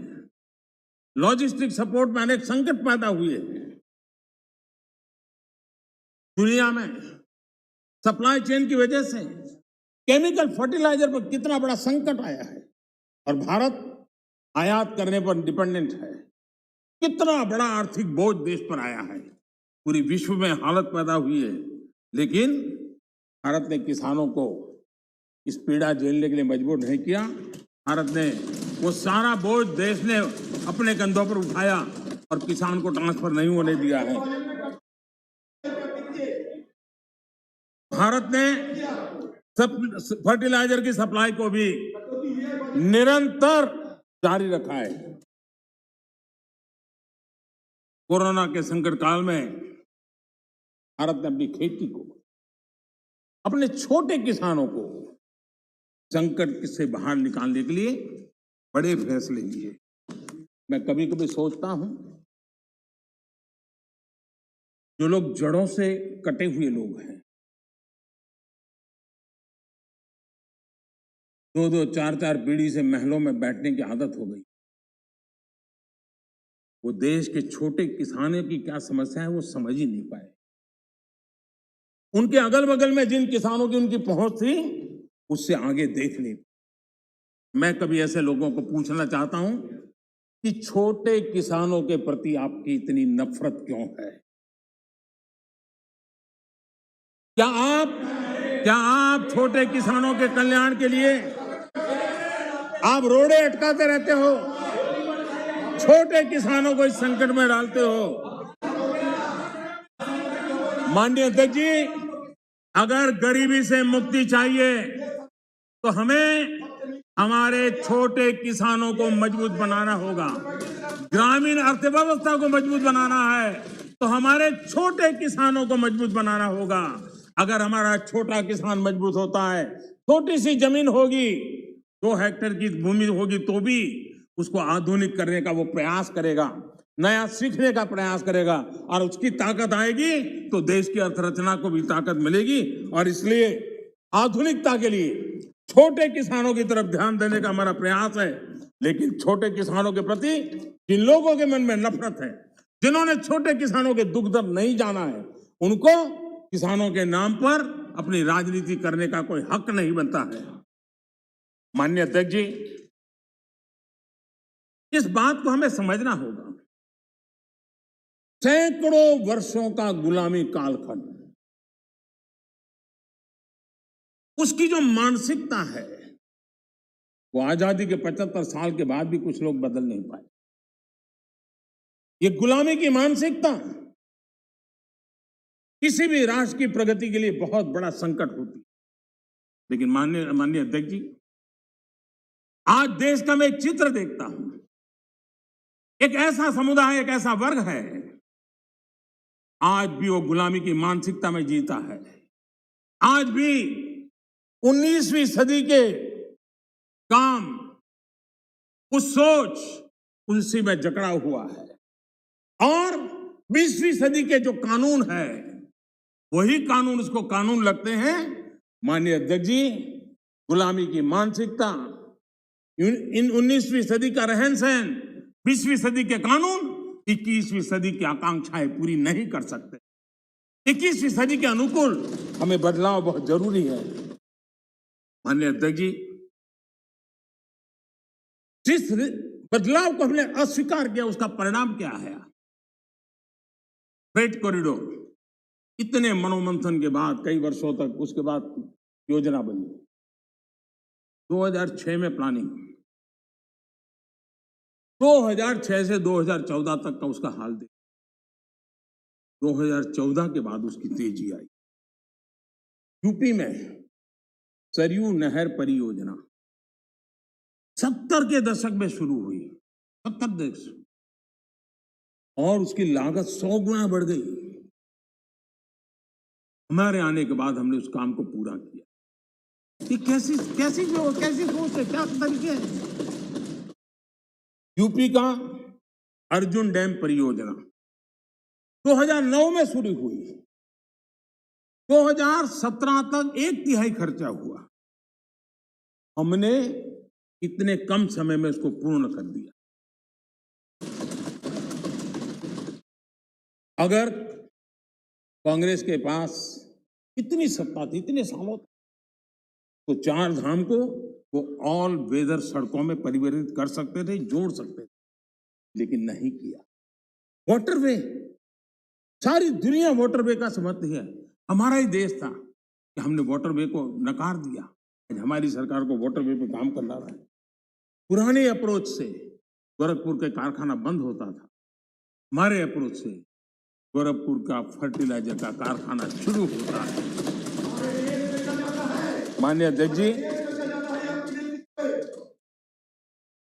S1: लॉजिस्टिक सपोर्ट में अनेक संकट पैदा हुए हैं। दुनिया में सप्लाई चेन की वजह से केमिकल फर्टिलाइजर पर कितना बड़ा संकट आया है और भारत आयात करने पर डिपेंडेंट है। कितना बड़ा आर्थिक बोझ देश पर आया है। पूरी विश्व में हालत पैदा हुई है, लेकिन भारत ने किसानों को इस पीड़ा झेलने के लिए मजबूर नहीं किया। भारत ने वो सारा बोझ देश ने अपने कंधों पर उठाया और किसान को ट्रांसफर नहीं होने दिया है। भारत ने फर्टिलाइजर की सप्लाई को भी निरंतर जारी रखा है। कोरोना के संकट काल में भारत ने अपनी खेती को, अपने छोटे किसानों को संकट से बाहर निकालने के लिए बड़े फैसले लिए। मैं कभी कभी सोचता हूं, जो लोग जड़ों से कटे हुए लोग हैं, 2-2, 4-4 पीढ़ी से महलों में बैठने की आदत हो गई, वो देश के छोटे किसानों की क्या समस्या है वो समझ ही नहीं पाए। उनके अगल बगल में जिन किसानों की उनकी पहुंच थी, उससे आगे देख नहीं। मैं कभी ऐसे लोगों को पूछना चाहता हूं कि छोटे किसानों के प्रति आपकी इतनी नफरत क्यों है? क्या आप छोटे किसानों के कल्याण के लिए आप रोड़े अटकाते रहते हो? छोटे किसानों को इस संकट में डालते हो। माननीय अध्यक्ष जी, अगर गरीबी से मुक्ति चाहिए तो हमें हमारे छोटे किसानों को मजबूत बनाना होगा। ग्रामीण अर्थव्यवस्था को मजबूत बनाना है तो हमारे छोटे किसानों को मजबूत बनाना होगा। अगर हमारा छोटा किसान मजबूत होता है, छोटी सी जमीन होगी, 2 हेक्टेयर की भूमि होगी, तो भी उसको आधुनिक करने का वो प्रयास करेगा, नया सीखने का प्रयास करेगा, और उसकी ताकत आएगी तो देश की अर्थरचना को भी ताकत मिलेगी। और इसलिए आधुनिकता के लिए छोटे किसानों की तरफ ध्यान देने का हमारा प्रयास है। लेकिन छोटे किसानों के प्रति जिन लोगों के मन में नफरत है, जिन्होंने छोटे किसानों के दुख दर्द नहीं जाना है, उनको किसानों के नाम पर अपनी राजनीति करने का कोई हक नहीं बनता है। माननीय अध्यक्ष जी, इस बात को हमें समझना होगा। सैकड़ों वर्षों का गुलामी कालखंड, उसकी जो मानसिकता है, वो आजादी के 75 साल के बाद भी कुछ लोग बदल नहीं पाए। ये गुलामी की मानसिकता किसी भी राष्ट्र की प्रगति के लिए बहुत बड़ा संकट होती है। लेकिन माननीय अध्यक्ष जी, आज देश का मैं एक चित्र देखता हूं। एक ऐसा समुदाय, एक ऐसा वर्ग है, आज भी वो गुलामी की मानसिकता में जीता है। आज भी 19वीं सदी के काम, उस सोच, उसी में जकड़ा हुआ है। और 20वीं सदी के जो कानून है, वही कानून उसको कानून लगते हैं। माननीय अध्यक्ष जी, गुलामी की मानसिकता, इन 19वीं सदी का रहन सहन, 20वीं सदी के कानून 21वीं सदी की आकांक्षाएं पूरी नहीं कर सकते। 21वीं सदी के अनुकूल हमें बदलाव बहुत जरूरी है। माननीय अध्यक्ष जी, जिस बदलाव को हमने अस्वीकार किया, उसका परिणाम क्या है? फ्रेट कॉरिडोर, इतने मनोमंथन के बाद, कई वर्षों तक उसके बाद योजना बनी, 2006 में प्लानिंग, 2006 से 2014 तक का उसका हाल देख, 2014 के बाद उसकी तेजी आई। यूपी में सरयू नहर परियोजना 70 के दशक में शुरू हुई, 70 दशक, और उसकी लागत 100 गुना बढ़ गई। हमारे आने के बाद हमने उस काम को पूरा किया। ये कैसी सोच है, क्या तरीके हैं? यूपी का अर्जुन डैम परियोजना 2009 में शुरू हुई, 2017 तक 1/3 खर्चा हुआ। हमने इतने कम समय में उसको पूर्ण कर दिया। अगर कांग्रेस के पास इतनी सत्ता थी, इतने सालों तक, तो 4 धाम को वो ऑल वेदर सड़कों में परिवर्तित कर सकते थे, जोड़ सकते थे, लेकिन नहीं किया। वाटरवे, सारी दुनिया वाटरवे का समर्थन है। हमारा ही देश था कि हमने वाटरवे को नकार दिया। आज हमारी सरकार को वाटरवे पे काम करना रहा है। पुराने अप्रोच से गोरखपुर के कारखाना बंद होता था, हमारे अप्रोच से गोरखपुर का फर्टिलाइजर का कारखाना शुरू होता है। माननीय अध्यक्ष जी,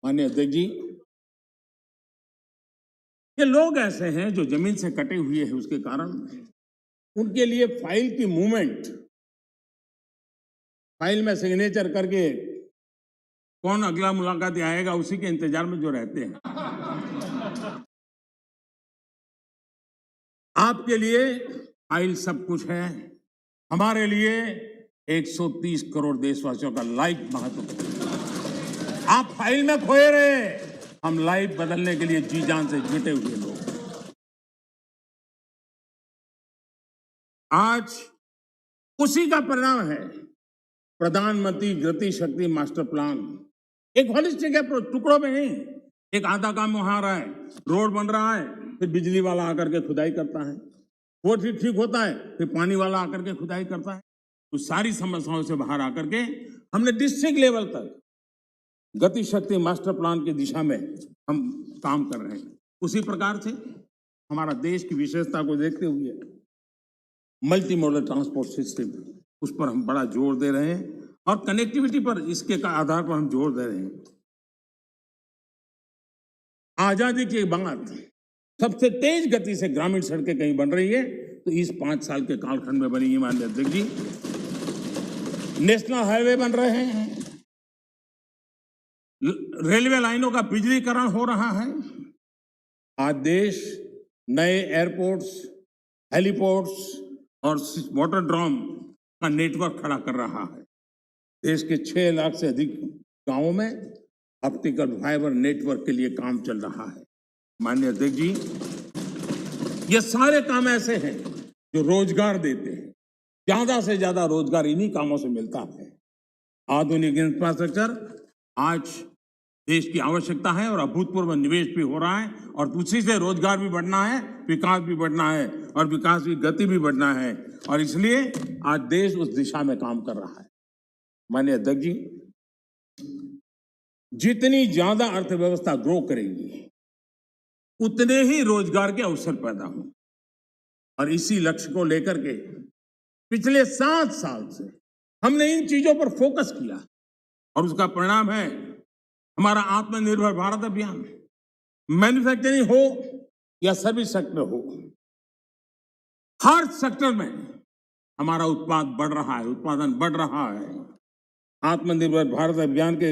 S1: माननीय अध्यक्ष जी, ये लोग ऐसे हैं जो जमीन से कटे हुए हैं, उसके कारण उनके लिए फाइल की मूवमेंट, फाइल में सिग्नेचर करके कौन अगला मुलाकाती आएगा उसी के इंतजार में जो रहते हैं। आपके लिए फाइल सब कुछ है, हमारे लिए 130 करोड़ देशवासियों का लाइफ महत्वपूर्ण। आप फाइल में खोए रहे, हम लाइफ बदलने के लिए जी जान से जुटे हुए लोग। आज उसी का परिणाम है प्रधानमंत्री गति शक्ति मास्टर प्लान। एक होलिस्टिक अप्रोच, टुकड़ों में नहीं। एक आधा काम वहां आ रहा है, रोड बन रहा है, फिर बिजली वाला आकर के खुदाई करता है, वो ठीक होता है, फिर पानी वाला आकर के खुदाई करता है। तो सारी समस्याओं से बाहर आकर के हमने डिस्ट्रिक्ट लेवल तक गति शक्ति मास्टर प्लान की दिशा में हम काम कर रहे हैं। उसी प्रकार से हमारा देश की विशेषता को देखते हुए मल्टी मॉडल ट्रांसपोर्ट सिस्टम, उस पर हम बड़ा जोर दे रहे हैं और कनेक्टिविटी पर इसके का आधार पर हम जोर दे रहे हैं। आजादी के बाद सबसे तेज गति से ग्रामीण सड़कें कहीं बन रही है तो इस 5 साल के कालखंड में बनी है। माननीय अध्यक्ष जी, नेशनल हाईवे बन रहे हैं, रेलवे लाइनों का बिजलीकरण हो रहा है। आज देश नए एयरपोर्ट्स, हेलीपोर्ट्स और वाटरड्रॉम का नेटवर्क खड़ा कर रहा है। देश के 6 लाख से अधिक गांवों में ऑप्टिकल फाइबर नेटवर्क के लिए काम चल रहा है। माननीय अध्यक्ष जी, ये सारे काम ऐसे हैं जो रोजगार देते हैं। ज्यादा से ज्यादा रोजगार इन्हीं कामों से मिलता है। आधुनिक इंफ्रास्ट्रक्चर आज देश की आवश्यकता है और अभूतपूर्व निवेश भी हो रहा है और उसी से रोजगार भी बढ़ना है, विकास भी बढ़ना है और विकास की गति भी बढ़ना है और इसलिए आज देश उस दिशा में काम कर रहा है। माननीय अध्यक्ष जी, जितनी ज्यादा अर्थव्यवस्था ग्रो करेगी उतने ही रोजगार के अवसर पैदा होंगे और इसी लक्ष्य को लेकर के पिछले 7 साल से हमने इन चीजों पर फोकस किया और उसका परिणाम है हमारा आत्मनिर्भर भारत अभियान। मैन्युफैक्चरिंग हो या सर्विस सेक्टर हो, हर सेक्टर में हमारा उत्पादन बढ़ रहा है। आत्मनिर्भर भारत अभियान के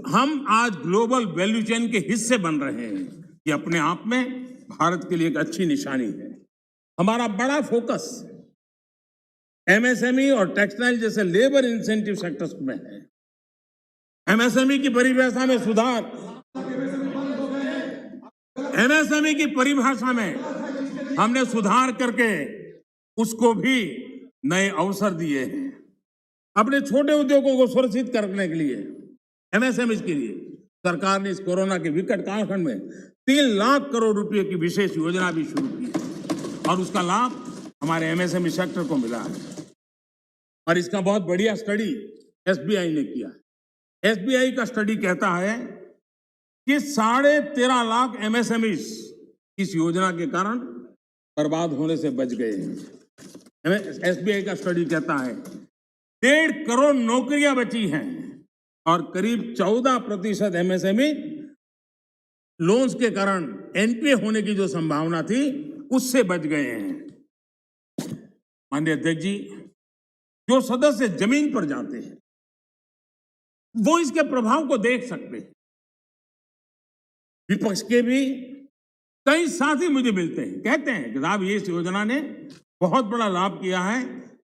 S1: हम आज ग्लोबल वैल्यू चेन के हिस्से बन रहे हैं। ये अपने आप में भारत के लिए एक अच्छी निशानी है। हमारा बड़ा फोकस एमएसएमई और टेक्सटाइल जैसे लेबर इंसेंटिव सेक्टर्स में है। एमएसएमई की परिभाषा में सुधार, एमएसएमई की परिभाषा में हमने सुधार करके उसको भी नए अवसर दिए हैं। अपने छोटे उद्योगों को सुरक्षित करने के लिए, एमएसएमई के लिए सरकार ने इस कोरोना के विकट कालखंड में 3 लाख करोड़ रुपए की विशेष योजना भी शुरू की है और उसका लाभ हमारे एमएसएमई सेक्टर को मिला है। और इसका बहुत बढ़िया स्टडी एसबीआई ने किया है। एसबीआई का स्टडी कहता है कि 13.5 लाख एमएसएमई इस योजना के कारण बर्बाद होने से बच गए हैं। एसबीआई का स्टडी कहता है 1.5 करोड़ नौकरियां बची हैं और करीब 14% एमएसएमई लोन्स के कारण एनपीए होने की जो संभावना थी उससे बच गए हैं। माननीय अध्यक्ष जी, जो सदस्य जमीन पर जाते हैं वो इसके प्रभाव को देख सकते हैं। विपक्ष के भी कई साथी मुझे मिलते हैं, कहते हैं कि साहब ये इस योजना ने बहुत बड़ा लाभ किया है,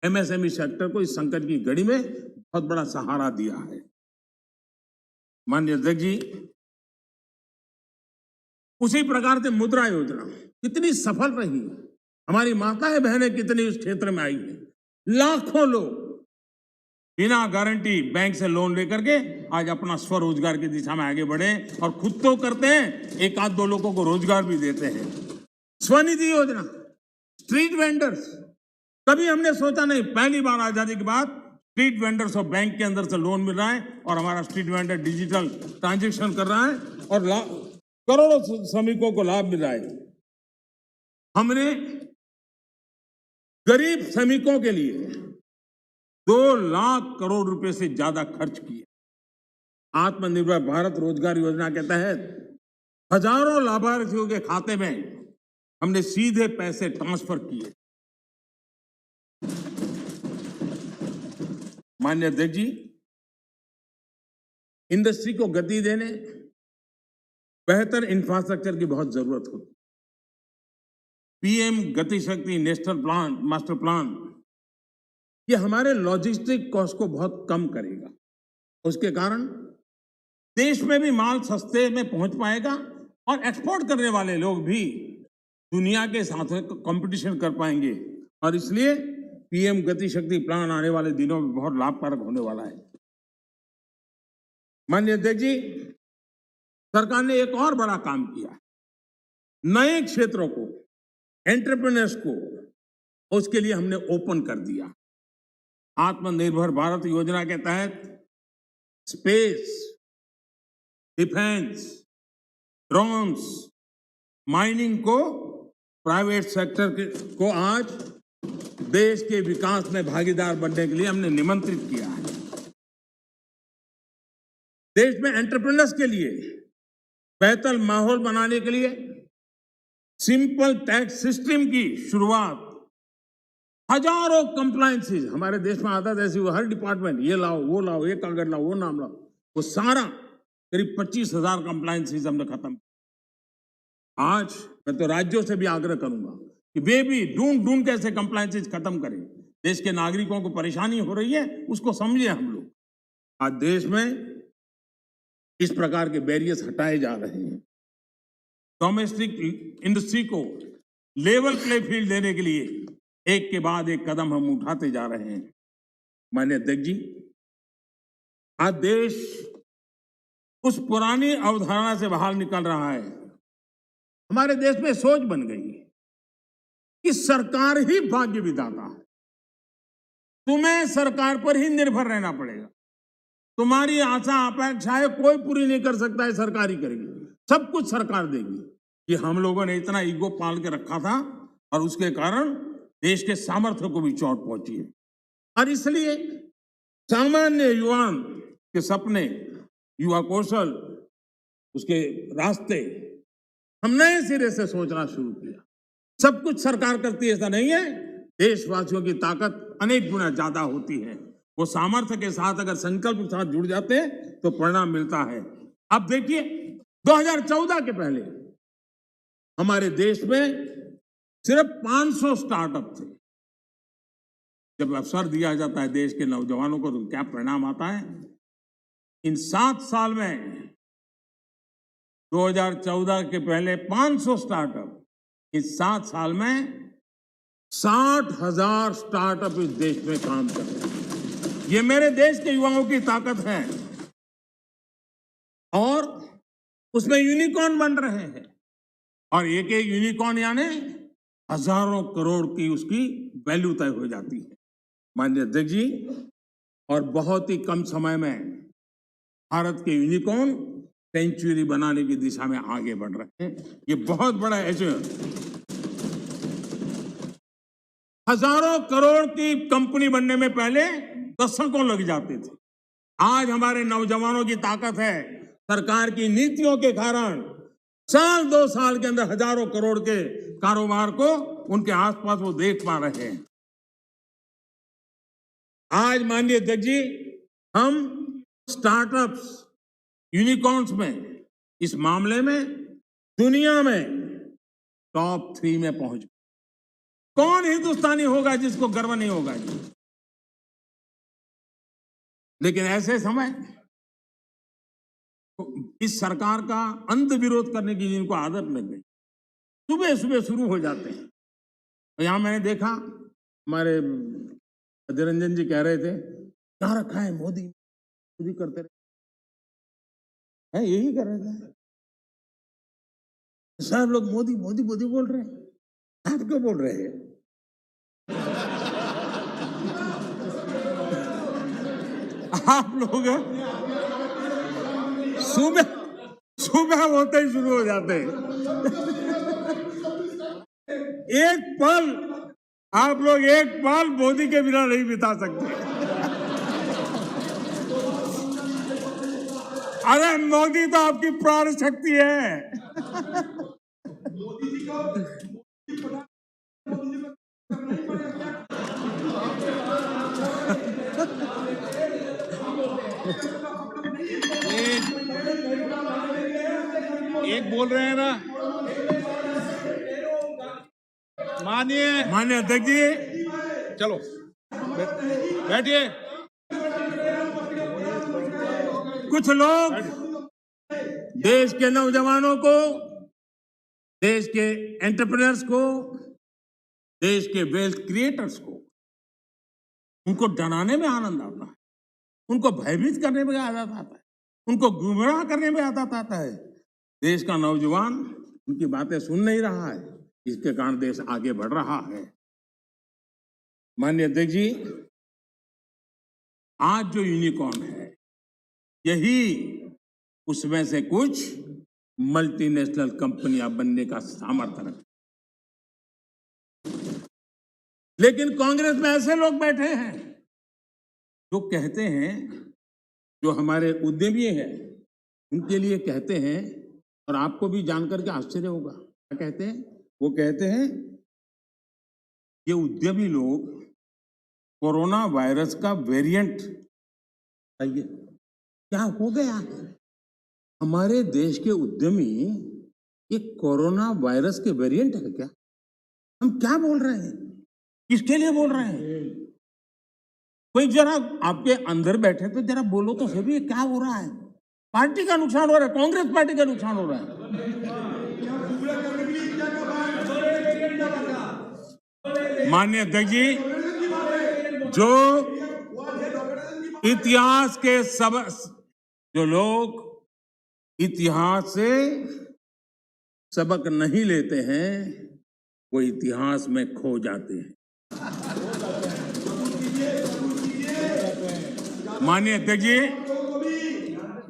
S1: एमएसएमई सेक्टर को इस संकट की घड़ी में बहुत बड़ा सहारा दिया है। माननीय अध्यक्ष जी, उसी प्रकार से मुद्रा योजना कितनी सफल रही है। हमारी माताएं बहनें कितनी उस क्षेत्र में आई है। लाखों लोग बिना गारंटी बैंक से लोन लेकर के आज अपना स्वरोजगार की दिशा में आगे बढ़े और खुद तो करते हैं, 1-2 लोगों को रोजगार भी देते हैं। स्वनिधि योजना, स्ट्रीट वेंडर्स, कभी हमने सोचा नहीं, पहली बार आजादी के बाद स्ट्रीट वेंडर्स और बैंक के अंदर से लोन मिल रहा है और हमारा स्ट्रीट वेंडर डिजिटल ट्रांजैक्शन कर रहा है और करोड़ों श्रमिकों को लाभ मिल रहा है। हमने गरीब श्रमिकों के लिए 2 लाख करोड़ रुपए से ज्यादा खर्च किए। आत्मनिर्भर भारत रोजगार योजना के तहत हजारों लाभार्थियों के खाते में हमने सीधे पैसे ट्रांसफर किए। माननीय अध्यक्ष जी, इंडस्ट्री को गति देने बेहतर इंफ्रास्ट्रक्चर की बहुत जरूरत होती। पीएम गति शक्ति नेशनल प्लान, मास्टर प्लान, ये हमारे लॉजिस्टिक कॉस्ट को बहुत कम करेगा। उसके कारण देश में भी माल सस्ते में पहुंच पाएगा और एक्सपोर्ट करने वाले लोग भी दुनिया के साथ कंपटीशन कर पाएंगे। और इसलिए पीएम गति शक्ति प्लान आने वाले दिनों में बहुत लाभकारक होने वाला है। माननीय अध्यक्ष जी, सरकार ने एक और बड़ा काम किया। नए क्षेत्रों को, एंटरप्रेन्योर्स को, उसके लिए हमने ओपन कर दिया। आत्मनिर्भर भारत योजना के तहत स्पेस, डिफेंस, ड्रोन्स, माइनिंग को, प्राइवेट सेक्टर को आज देश के विकास में भागीदार बनने के लिए हमने निमंत्रित किया है। देश में एंटरप्रेन्योर्स के लिए बेहतर माहौल बनाने के लिए सिंपल टैक्स सिस्टम की शुरुआत, हजारों कंप्लायंसेस हमारे देश में आता है, ऐसी हर डिपार्टमेंट ये लाओ, वो लाओ, ये कागज लाओ, वो नाम लाओ, वो सारा करीब 25,000 कंप्लायंसेस हमने खत्म। आज मैं तो राज्यों से भी आग्रह करूंगा कि वे भी ढूंढ कैसे कंप्लायंसेस खत्म करें। देश के नागरिकों को परेशानी हो रही है, उसको समझे हम लोग। आज देश में इस प्रकार के बैरियर्स हटाए जा रहे हैं। डोमेस्टिक इंडस्ट्री को लेवल प्ले फील्ड देने के लिए एक के बाद एक कदम हम उठाते जा रहे हैं। माननीय अध्यक्ष जी, आज देश उस पुरानी अवधारणा से बाहर निकल रहा है। हमारे देश में सोच बन गई है कि सरकार ही भाग्य विधाता है, तुम्हें सरकार पर ही निर्भर रहना पड़ेगा, तुम्हारी आशा अपेक्षाएं कोई पूरी नहीं कर सकता है, सरकार ही करेगी, सब कुछ सरकार देगी। ये हम लोगों ने इतना ईगो पाल के रखा था और उसके कारण देश के सामर्थ्य को भी चोट पहुंची है। और इसलिए सामान्य युवा के सपने, युवा कौशल, उसके रास्ते हम नए सिरे से सोचना शुरू किया। सब कुछ सरकार करती है ऐसा नहीं है, देशवासियों की ताकत अनेक गुना ज्यादा होती है। वो सामर्थ्य के साथ अगर संकल्प के साथ जुड़ जाते हैं तो परिणाम मिलता है। अब देखिए, 2014 के पहले हमारे देश में सिर्फ 500 स्टार्टअप थे। जब अवसर दिया जाता है देश के नौजवानों को तो क्या परिणाम आता है। इन 7 साल में 2014 के पहले 500 स्टार्टअप, इस 7 साल में 60,000 स्टार्टअप इस देश में काम कर रहे हैं। ये मेरे देश के युवाओं की ताकत है और उसमें यूनिकॉर्न बन रहे हैं। और एक एक यूनिकॉर्न यानी हजारों करोड़ की उसकी वैल्यू तय हो जाती है। माननीय अध्यक्ष जी, और बहुत ही कम समय में भारत के यूनिकॉर्न सेंचुरी बनाने की दिशा में आगे बढ़ रहे हैं। ये बहुत बड़ा अचीवमेंट। हजारों करोड़ की कंपनी बनने में पहले दशकों लग जाते थे। आज हमारे नौजवानों की ताकत है, सरकार की नीतियों के कारण साल 2 साल के अंदर हजारों करोड़ के कारोबार को उनके आसपास वो देख पा रहे हैं। आज माननीय अध्यक्ष जी, हम स्टार्टअप्स, यूनिकॉर्न्स में, इस मामले में दुनिया में टॉप 3 में पहुंच। कौन हिंदुस्तानी होगा जिसको गर्व नहीं होगा जी। लेकिन ऐसे समय इस सरकार का अंत विरोध करने की जिनको आदत लग गई, सुबह सुबह शुरू हो जाते हैं। यहां मैंने देखा, हमारे अजय रंजन जी कह रहे थे, क्या रखा है मोदी, मोदी करते रहे, यही कर रहे थे सब लोग। मोदी मोदी मोदी बोल रहे हैं, आप क्यों बोल रहे हैं? आप लोग सुबह होते ही शुरू हो जाते हैं। एक पल आप लोग, एक पल मोदी के बिना नहीं बिता सकते। अरे मोदी तो आपकी प्राण शक्ति है।
S2: एक बोल रहे हैं ना,
S1: माननीय अध्यक्ष जी,
S2: चलो बैठिए।
S1: कुछ लोग देश के नौजवानों को, देश के एंटरप्रेन्योर्स को, देश के वेल्थ क्रिएटर्स को, उनको डराने में आनंद आता है, उनको भयभीत करने में आदत आता है, उनको गुमराह करने में आदत आता है। देश का नौजवान उनकी बातें सुन नहीं रहा है, इसके कारण देश आगे बढ़ रहा है। माननीय अध्यक्ष जी, आज जो यूनिकॉर्न है, यही उसमें से कुछ मल्टीनेशनल कंपनियां बनने का सामर्थ्य रखती। लेकिन कांग्रेस में ऐसे लोग बैठे हैं जो कहते हैं, जो हमारे उद्यमी हैं, उनके लिए कहते हैं, और आपको भी जानकर के आश्चर्य होगा, क्या कहते हैं? वो कहते हैं ये उद्यमी लोग कोरोना वायरस का वेरिएंट, क्या हो गया है? हमारे देश के उद्यमी ये कोरोना वायरस के वेरिएंट है क्या? हम क्या बोल रहे हैं? किसके लिए बोल रहे हैं? कोई जरा आपके अंदर बैठे तो जरा बोलो तो सही, क्या हो रहा है? पार्टी का नुकसान हो रहा है, कांग्रेस पार्टी का नुकसान हो रहा है। माननीय अध्यक्ष जी, जो इतिहास के जो लोग इतिहास से सबक नहीं लेते हैं, वो इतिहास में खो जाते हैं। माननीय अध्यक्ष जी,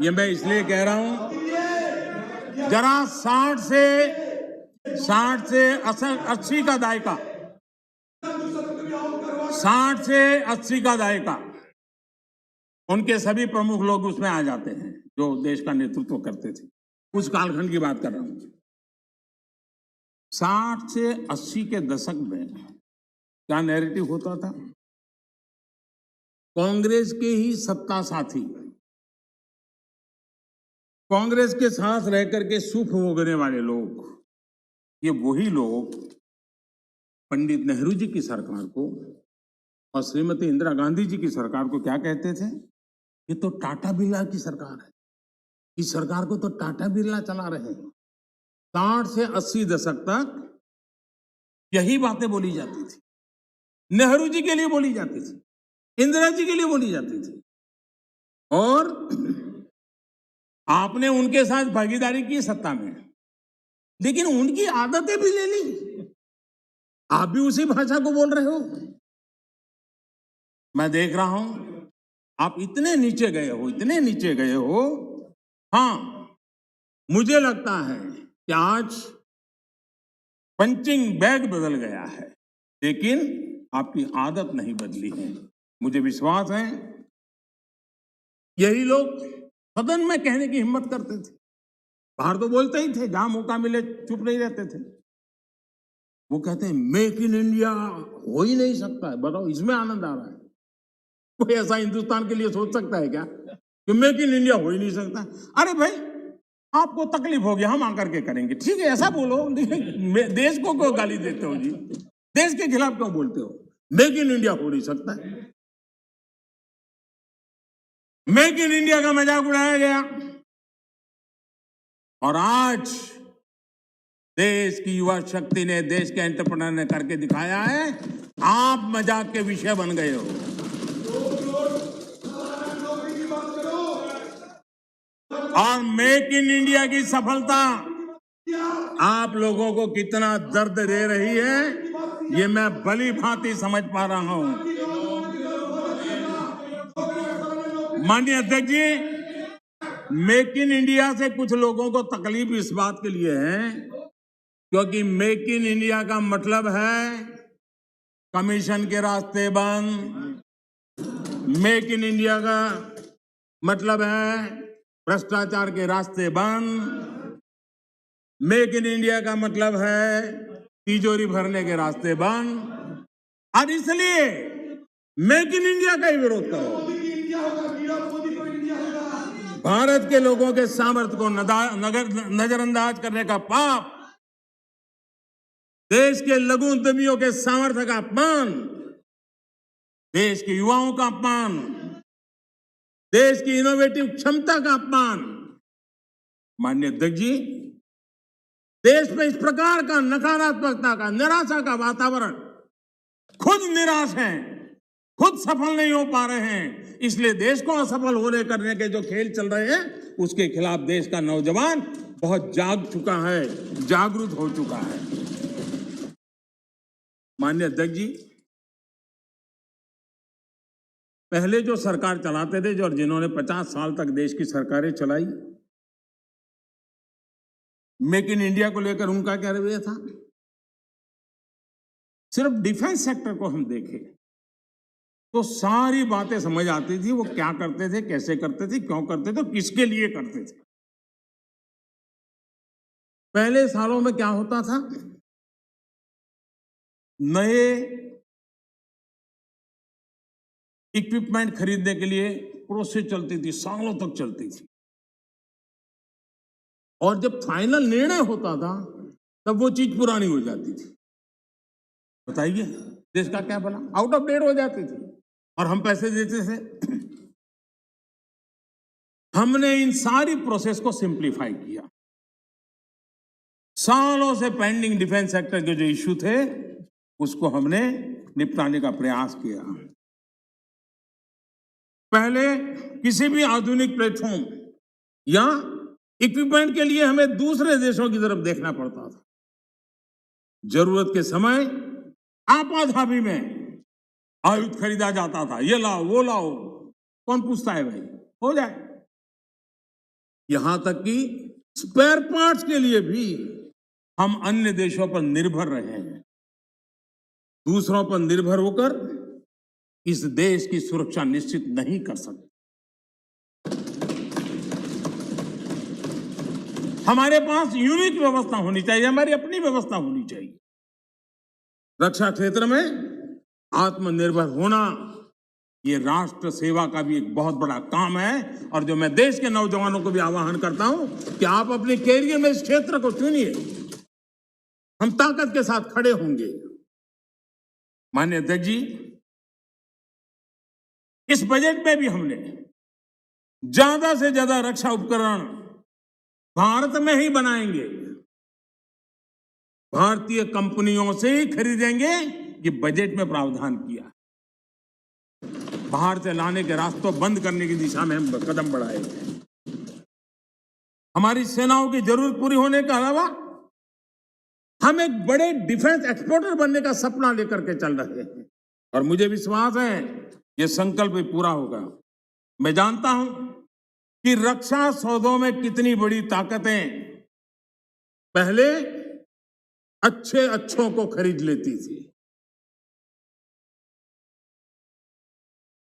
S1: ये मैं इसलिए कह रहा हूं, जरा 60 से 80 का दायका, 60 से 80 का दायका, उनके सभी प्रमुख लोग उसमें आ जाते हैं जो देश का नेतृत्व करते थे। उस कालखंड की बात कर रहा हूं। 60 से 80 के दशक में क्या नैरेटिव होता था? कांग्रेस के ही सत्ता साथी, कांग्रेस के साथ रहकर के सुख भोगने वाले लोग, ये वही लोग पंडित नेहरू जी की सरकार को और श्रीमती इंदिरा गांधी जी की सरकार को क्या कहते थे? ये तो टाटा बिरला की सरकार है, इस सरकार को तो टाटा बिरला चला रहे हैं। 60 से 80 दशक तक यही बातें बोली जाती थी, नेहरू जी के लिए बोली जाती थी, इंदिरा जी के लिए बोली जाती थी, और आपने उनके साथ भागीदारी की सत्ता में, लेकिन उनकी आदतें भी ले ली। आप भी उसी भाषा को बोल रहे हो। मैं देख रहा हूं आप इतने नीचे गए हो, इतने नीचे गए हो। हाँ, मुझे लगता है कि आज पंचिंग बैग बदल गया है, लेकिन आपकी आदत नहीं बदली है। मुझे विश्वास है यही लोग सदन में कहने की हिम्मत करते थे, बाहर तो बोलते ही थे, जहां मौका मिले चुप नहीं रहते थे। वो कहते हैं मेक इन इंडिया हो ही नहीं सकता है। बताओ, इसमें आनंद आ रहा है? कोई ऐसा हिंदुस्तान के लिए सोच सकता है क्या कि मेक इन इंडिया हो ही नहीं सकता? अरे भाई, आपको तकलीफ होगी, हम आकर के करेंगे, ठीक है, ऐसा बोलो। देश को क्यों गाली देते हो जी? देश के खिलाफ क्यों बोलते हो? मेक इन इंडिया हो नहीं सकता है। मेक इन इंडिया का मजाक उड़ाया गया, और आज देश की युवा शक्ति ने, देश के एंटरप्रेन्योर ने करके दिखाया है। आप मजाक के विषय बन गए हो। और मेक इन इंडिया की सफलता आप लोगों को कितना दर्द दे रही है, ये मैं भली भांति समझ पा रहा हूं। माननीय अध्यक्ष जी, मेक इन इंडिया से कुछ लोगों को तकलीफ इस बात के लिए है क्योंकि मेक इन इंडिया का मतलब है कमीशन के रास्ते बंद। मेक इन इंडिया का मतलब है भ्रष्टाचार के रास्ते बंद। मेक इन इंडिया का मतलब है तिजोरी भरने के रास्ते बंद। और इसलिए मेक इन इंडिया का ही विरोध करो। भारत के लोगों के सामर्थ्य को नजरअंदाज करने का पाप, देश के लघु उद्यमियों के सामर्थ्य का अपमान, देश के युवाओं का अपमान, देश की इनोवेटिव क्षमता का अपमान। माननीय अध्यक्ष जी, देश में इस प्रकार का नकारात्मकता का, निराशा का वातावरण, खुद निराश हैं, खुद सफल नहीं हो पा रहे हैं, इसलिए देश को असफल होने करने के जो खेल चल रहे हैं उसके खिलाफ देश का नौजवान बहुत जाग चुका है, जागरूक हो चुका है। माननीय अध्यक्ष जी, पहले जो सरकार चलाते थे और जिन्होंने 50 साल तक देश की सरकारें चलाई, मेक इन इंडिया को लेकर उनका क्या रवैया था? सिर्फ डिफेंस सेक्टर को हम देखें तो सारी बातें समझ आती थी, वो क्या करते थे, कैसे करते थे, क्यों करते थे, किसके लिए करते थे। पहले सालों में क्या होता था, नए इक्विपमेंट खरीदने के लिए प्रोसेस चलती थी, सालों तक चलती थी, और जब फाइनल निर्णय होता था तब वो चीज पुरानी हो जाती थी। बताइए देश का क्या बना, आउट ऑफ डेट हो जाती थी और हम पैसे देते थे। हमने इन सारी प्रोसेस को सिंप्लीफाई किया। सालों से पेंडिंग डिफेंस सेक्टर के जो इश्यू थे उसको हमने निपटाने का प्रयास किया। पहले किसी भी आधुनिक प्लेटफॉर्म या इक्विपमेंट के लिए हमें दूसरे देशों की तरफ देखना पड़ता था। जरूरत के समय आपाधापी में आयुध खरीदा जाता था, ये लाओ वो लाओ, कौन पूछता है भाई, हो जाए। यहां तक कि स्पेयर पार्ट्स के लिए भी हम अन्य देशों पर निर्भर रहे हैं। दूसरों पर निर्भर होकर इस देश की सुरक्षा निश्चित नहीं कर सकते। हमारे पास यूनिक व्यवस्था होनी चाहिए, हमारी अपनी व्यवस्था होनी चाहिए। रक्षा क्षेत्र में आत्मनिर्भर होना ये राष्ट्र सेवा का भी एक बहुत बड़ा काम है, और जो मैं देश के नौजवानों को भी आह्वान करता हूं कि आप अपने कैरियर में इस क्षेत्र को चुनिए, हम ताकत के साथ खड़े होंगे। माननीय अध्यक्ष जी, इस बजट में भी हमने ज्यादा से ज्यादा रक्षा उपकरण भारत में ही बनाएंगे, भारतीय कंपनियों से ही खरीदेंगे, ये बजट में प्रावधान किया। बाहर से लाने के रास्तों बंद करने की दिशा में हम कदम बढ़ाएंगे। हमारी सेनाओं की जरूरत पूरी होने के अलावा हम एक बड़े डिफेंस एक्सपोर्टर बनने का सपना लेकर के चल रहे हैं, और मुझे विश्वास है ये संकल्प भी पूरा होगा। मैं जानता हूं कि रक्षा सौदों में कितनी बड़ी ताकतें पहले अच्छों को खरीद लेती थी।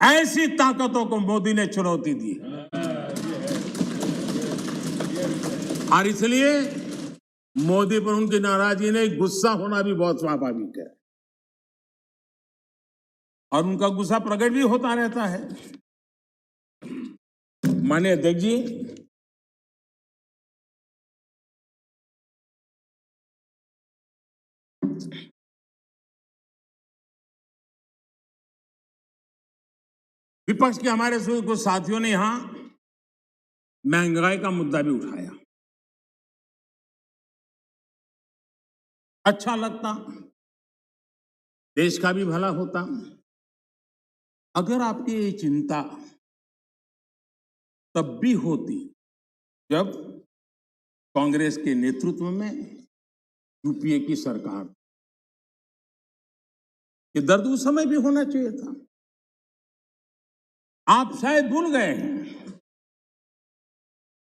S1: ऐसी ताकतों को मोदी ने चुनौती दी, और इसलिए मोदी पर उनकी नाराजगी नहीं, गुस्सा होना भी बहुत स्वाभाविक है, और उनका गुस्सा प्रकट भी होता रहता है। माननीय अध्यक्ष जी, विपक्ष के हमारे कुछ साथियों ने यहां महंगाई का मुद्दा भी उठाया। अच्छा लगता, देश का भी भला होता अगर आपकी ये चिंता तब भी होती जब कांग्रेस के नेतृत्व में यूपीए की सरकार। ये दर्द उस समय भी होना चाहिए था। आप शायद भूल गए हैं,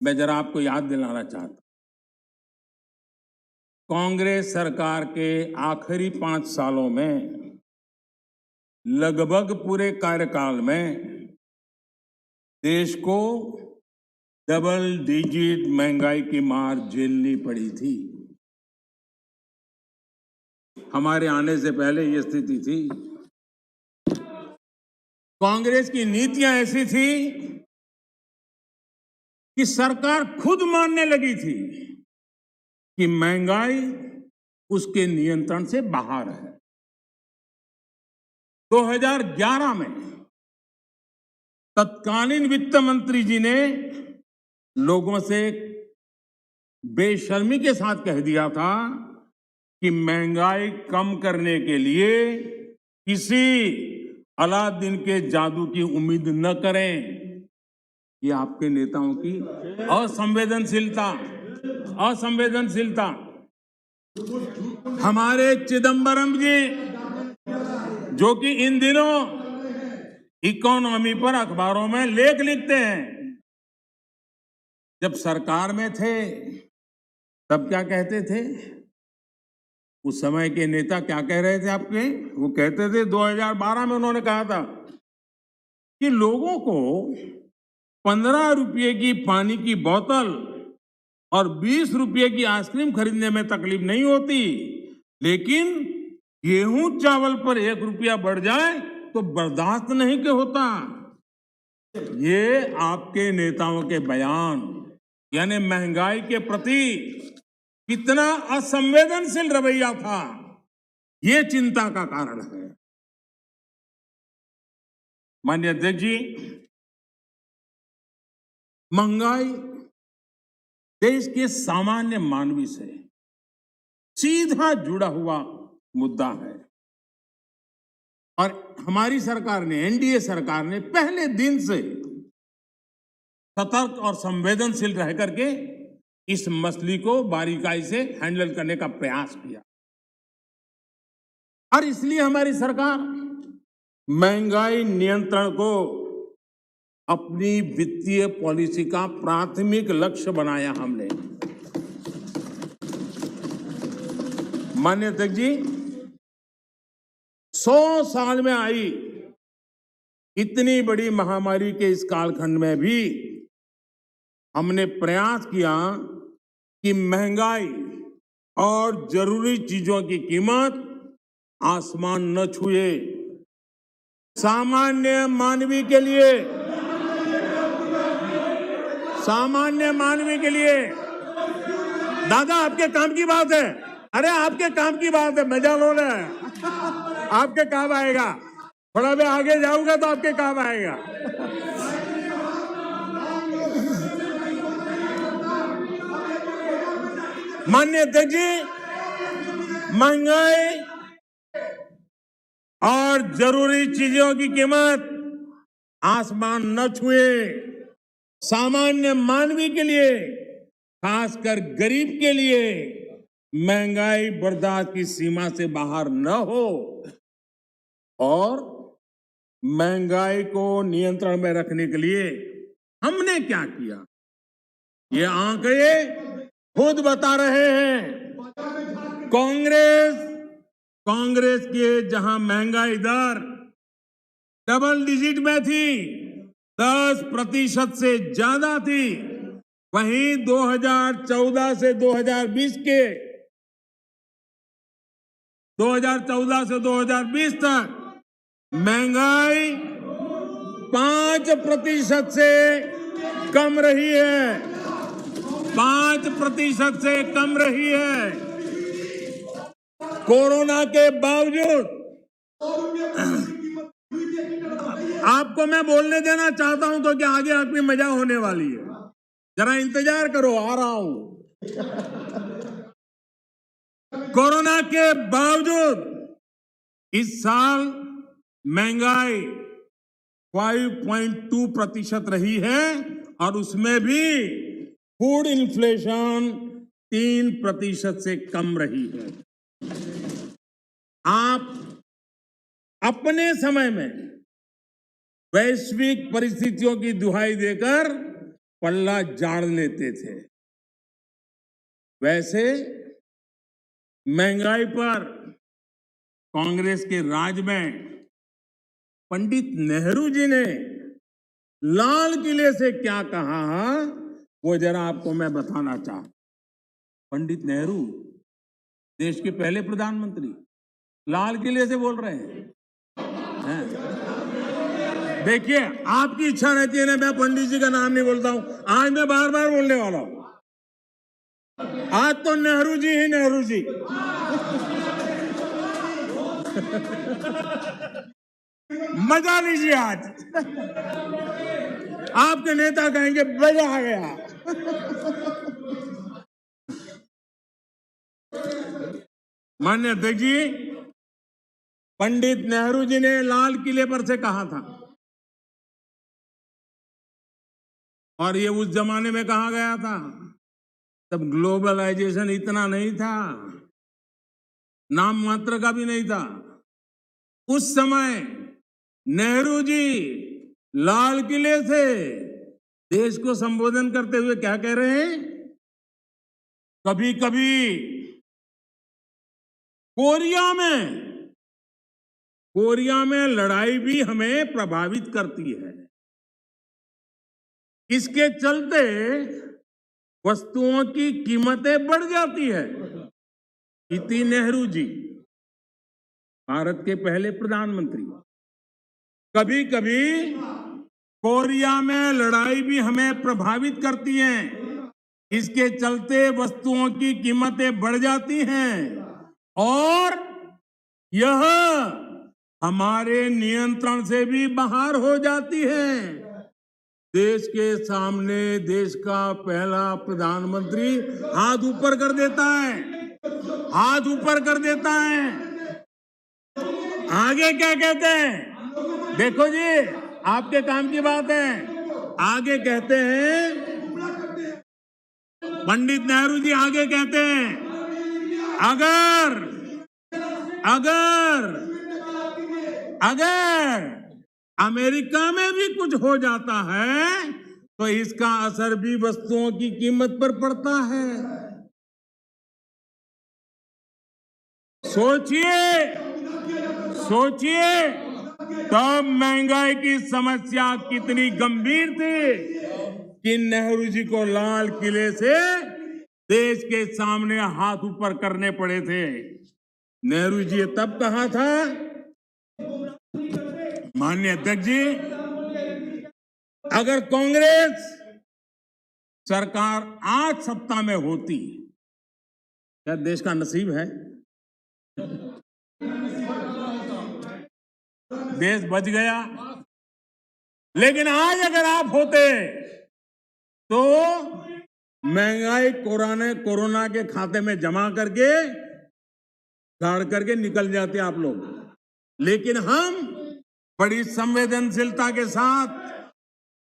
S1: मैं जरा आपको याद दिलाना चाहता हूं। कांग्रेस सरकार के आखिरी 5 सालों में लगभग पूरे कार्यकाल में देश को डबल डिजिट महंगाई की मार झेलनी पड़ी थी। हमारे आने से पहले ये स्थिति थी। कांग्रेस की नीतियां ऐसी थी कि सरकार खुद मानने लगी थी कि महंगाई उसके नियंत्रण से बाहर है। 2011 में तत्कालीन वित्त मंत्री जी ने लोगों से बेशर्मी के साथ कह दिया था कि महंगाई कम करने के लिए किसी अलादीन के जादू की उम्मीद न करें। ये आपके नेताओं की असंवेदनशीलता। हमारे चिदंबरम जी, जो कि इन दिनों इकोनॉमी पर अखबारों में लेख लिखते हैं, जब सरकार में थे तब क्या कहते थे? उस समय के नेता क्या कह रहे थे आपके? वो कहते थे 2012 में उन्होंने कहा था कि लोगों को 15 रुपये की पानी की बोतल और 20 रुपये की आइसक्रीम खरीदने में तकलीफ नहीं होती, लेकिन गेहूं चावल पर 1 रुपया बढ़ जाए तो बर्दाश्त नहीं के होता। ये आपके नेताओं के बयान, यानी महंगाई के प्रति कितना असंवेदनशील रवैया था, ये चिंता का कारण है। माननीय अध्यक्ष जी, महंगाई देश के सामान्य मानवी से सीधा जुड़ा हुआ मुद्दा है और हमारी सरकार ने, एनडीए सरकार ने पहले दिन से सतर्क और संवेदनशील रह करके इस मसले को बारीकाई से हैंडल करने का प्रयास किया और इसलिए हमारी सरकार महंगाई नियंत्रण को अपनी वित्तीय पॉलिसी का प्राथमिक लक्ष्य बनाया हमने। माननीय अध्यक्ष जी, 100 साल में आई इतनी बड़ी महामारी के इस कालखंड में भी हमने प्रयास किया कि महंगाई और जरूरी चीजों की कीमत आसमान न छुए। सामान्य मानवी के लिए दादा, आपके काम की बात है। अरे आपके काम की बात है, मजा लो ना, आपके काम आएगा। थोड़ा मैं आगे जाऊंगा तो आपके काम आएगा। माननीय अध्यक्ष जी, महंगाई और जरूरी चीजों की कीमत आसमान न छुए। सामान्य मानवी के लिए, खासकर गरीब के लिए महंगाई बर्दाश्त की सीमा से बाहर न हो और महंगाई को नियंत्रण में रखने के लिए हमने क्या किया, ये आंकड़े खुद बता रहे हैं। कांग्रेस के जहां महंगाई दर डबल डिजिट में थी, 10% से ज्यादा थी, वहीं 2014 से 2020 तक महंगाई 5% से कम रही है। 5% से कम रही है। कोरोना के बावजूद आपको मैं बोलने देना चाहता हूं तो कि आगे आपकी मजा होने वाली है, जरा इंतजार करो, आ रहा हूं। कोरोना के बावजूद इस साल महंगाई 5.2% रही है और उसमें भी फूड इन्फ्लेशन 3% से कम रही है। आप अपने समय में वैश्विक परिस्थितियों की दुहाई देकर पल्ला झाड़ लेते थे, वैसे महंगाई पर कांग्रेस के राज में पंडित नेहरू जी ने लाल किले से क्या कहा वो जरा आपको मैं बताना चाहता। पंडित नेहरू देश के पहले प्रधानमंत्री लाल किले से बोल रहे हैं। देखिए, आपकी इच्छा रहती है ना, मैं पंडित जी का नाम नहीं बोलता हूं, आज मैं बार बार बोलने वाला हूं। आज तो नेहरू जी ही नेहरू जी। मजा लीजिए आज। आपके नेता कहेंगे मजा आ गया। माननीय अध्यक्ष जी, पंडित नेहरू जी ने लाल किले पर से कहा था, और ये उस जमाने में कहा गया था, तब ग्लोबलाइजेशन इतना नहीं था, नाम मात्र का भी नहीं था। उस समय नेहरू जी लाल किले से देश को संबोधन करते हुए क्या कह रहे हैं? कभी कभी कोरिया में लड़ाई भी हमें प्रभावित करती है। इसके चलते वस्तुओं की कीमतें बढ़ जाती है। इति नेहरू जी, भारत के पहले प्रधानमंत्री। कभी कभी कोरिया में लड़ाई भी हमें प्रभावित करती है, इसके चलते वस्तुओं की कीमतें बढ़ जाती हैं और यह हमारे नियंत्रण से भी बाहर हो जाती है। देश के सामने देश का पहला प्रधानमंत्री हाथ ऊपर कर देता है, हाथ ऊपर कर देता है। आगे क्या कहते हैं? देखो जी, आपके काम की बात है। आगे कहते हैं, पंडित नेहरू जी आगे कहते हैं, अगर अमेरिका में भी कुछ हो जाता है तो इसका असर भी वस्तुओं की कीमत पर पड़ता है। सोचिए तब महंगाई की समस्या कितनी गंभीर थी कि नेहरू जी को लाल किले से देश के सामने हाथ ऊपर करने पड़े थे। नेहरू जी तब कहा था, माननीय अध्यक्ष जी, अगर कांग्रेस सरकार आज सत्ता में होती, क्या देश का नसीब है? देश बच गया। लेकिन आज अगर आप होते तो महंगाई कोरोना के खाते में जमा करके झाड़ करके निकल जाते आप लोग। लेकिन हम बड़ी संवेदनशीलता के साथ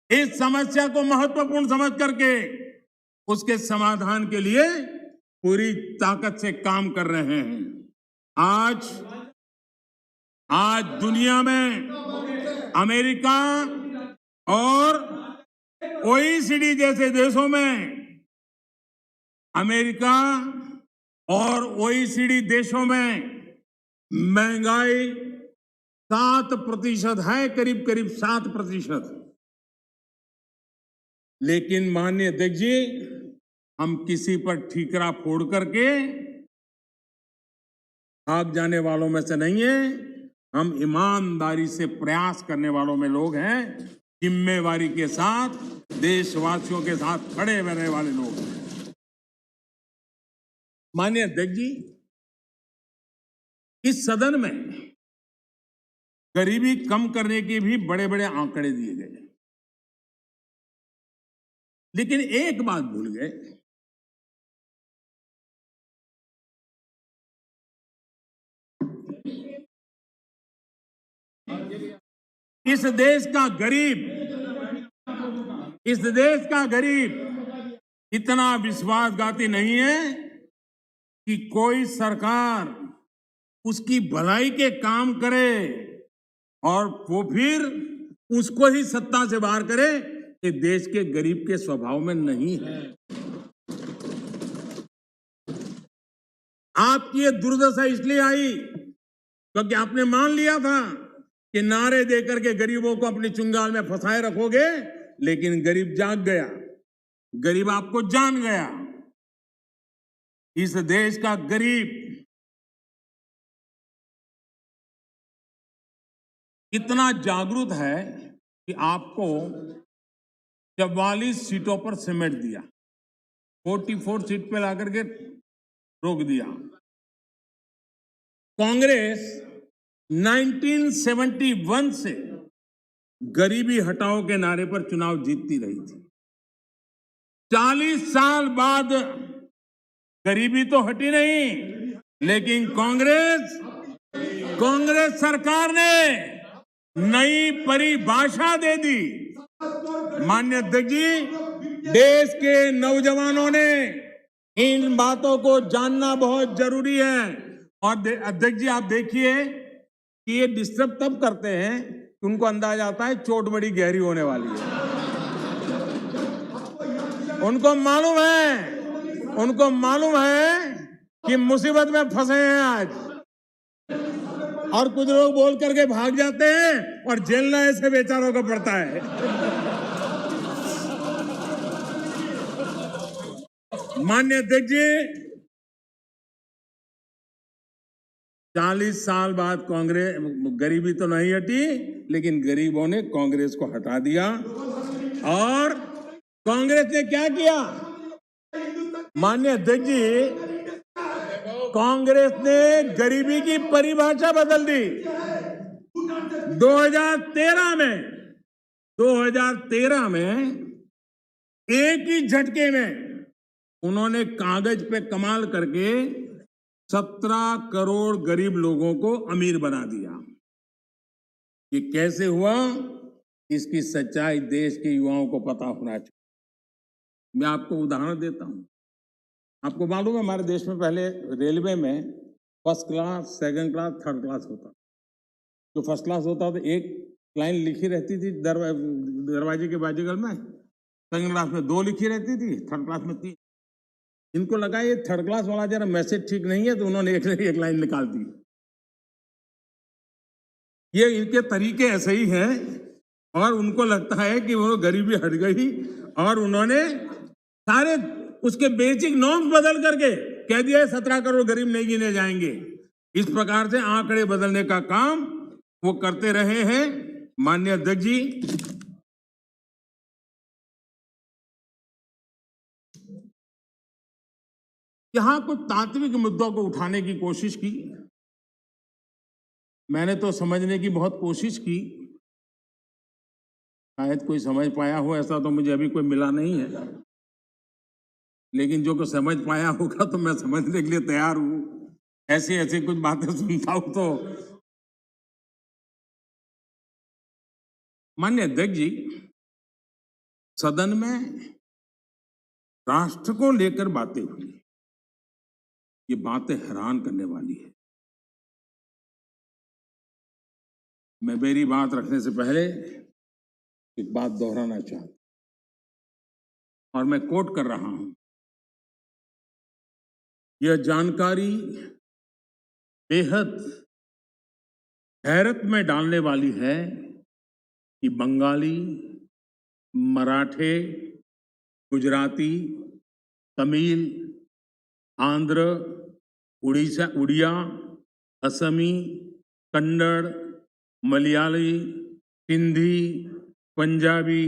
S1: इस समस्या को महत्वपूर्ण समझ करके उसके समाधान के लिए पूरी ताकत से काम कर रहे हैं। आज दुनिया में अमेरिका और ओईसीडी जैसे देशों में, अमेरिका और ओईसीडी देशों में महंगाई 7% है, करीब 7%। लेकिन माननीय अध्यक्ष जी, हम किसी पर ठीकरा फोड़ करके भाग जाने वालों में से नहीं है। हम ईमानदारी से प्रयास करने वालों में लोग हैं, जिम्मेवारी के साथ देशवासियों के साथ खड़े रहने वाले लोग हैं। माननीय अध्यक्ष जी, इस सदन में गरीबी कम करने के भी बड़े बड़े आंकड़े दिए गए, लेकिन एक बात भूल गए, इस देश का गरीब इतना विश्वासघाती नहीं है कि कोई सरकार उसकी भलाई के काम करे और वो फिर उसको ही सत्ता से बाहर करे। ये देश के गरीब के स्वभाव में नहीं है। आपकी ये दुर्दशा इसलिए आई क्योंकि आपने मान लिया था कि नारे देकर के गरीबों को अपनी चुंगाल में फंसाए रखोगे, लेकिन गरीब जाग गया। गरीब आपको जान गया। इस देश का गरीब इतना जागरूक है कि आपको 44 सीटों पर समेट दिया, 44 सीट पे लाकर के रोक दिया। कांग्रेस 1971 से गरीबी हटाओ के नारे पर चुनाव जीतती रही थी। 40 साल बाद गरीबी तो हटी नहीं, लेकिन कांग्रेस सरकार ने नई परिभाषा दे दी। माननीय अध्यक्ष जी, देश के नौजवानों ने इन बातों को जानना बहुत जरूरी है। और अध्यक्ष जी, आप देखिए कि ये डिस्टर्ब तब करते हैं कि उनको अंदाजा आता है चोट बड़ी गहरी होने वाली है। उनको मालूम है कि मुसीबत में फंसे हैं आज, और कुछ लोग बोल करके भाग जाते हैं और झेलना ऐसे बेचारों को पड़ता है। माननीय अध्यक्ष जी, 40 साल बाद कांग्रेस गरीबी तो नहीं हटी, लेकिन गरीबों ने कांग्रेस को हटा दिया। और कांग्रेस ने क्या किया? माननीय अध्यक्ष जी, कांग्रेस ने गरीबी की परिभाषा बदल दी। 2013 में एक ही झटके में उन्होंने कागज पे कमाल करके 17 करोड़ गरीब लोगों को अमीर बना दिया। ये कैसे हुआ? इसकी सच्चाई देश के युवाओं को पता होना चाहिए। मैं आपको उदाहरण देता हूं। आपको मालूम है, हमारे देश में पहले रेलवे में first class, second class, third class होता। जो फर्स्ट क्लास होता तो एक लाइन लिखी रहती थी दरवाजे के बाजूगल में, सेकंड क्लास में 2 लिखी रहती थी, थर्ड क्लास में 3। इनको लगा ये थर्ड क्लास वाला जरा मैसेज ठीक नहीं है, तो उन्होंने एक लाइन निकाल दी। ये इनके तरीके ऐसे ही हैं, और उनको लगता है कि वो गरीबी हट गई, और उन्होंने सारे उसके बेसिक नॉर्म्स बदल करके कह दिया 17 करोड़ गरीब नहीं गिने जाएंगे। इस प्रकार से आंकड़े बदलने का काम वो करते रहे हैं। माननीय अध्यक्ष जी, यहां कुछ तात्विक मुद्दों को उठाने की कोशिश की। मैंने तो समझने की बहुत कोशिश की, शायद कोई समझ पाया हो, ऐसा तो मुझे अभी कोई मिला नहीं है। लेकिन जो कुछ समझ पाया होगा तो मैं समझने के लिए तैयार हूं। ऐसी कुछ बातें सुनता हूं तो। माननीय अध्यक्ष जी, सदन में राष्ट्र को लेकर बातें हुई। ये बातें हैरान करने वाली है। मैं मेरी बात रखने से पहले एक बात दोहराना चाहता हूं, और मैं कोट कर रहा हूं। यह जानकारी बेहद हैरत में डालने वाली है कि बंगाली, मराठे, गुजराती, तमिल, आंध्र, उड़िया, असमी, कन्नड़, मलयाली, सिंधी, पंजाबी,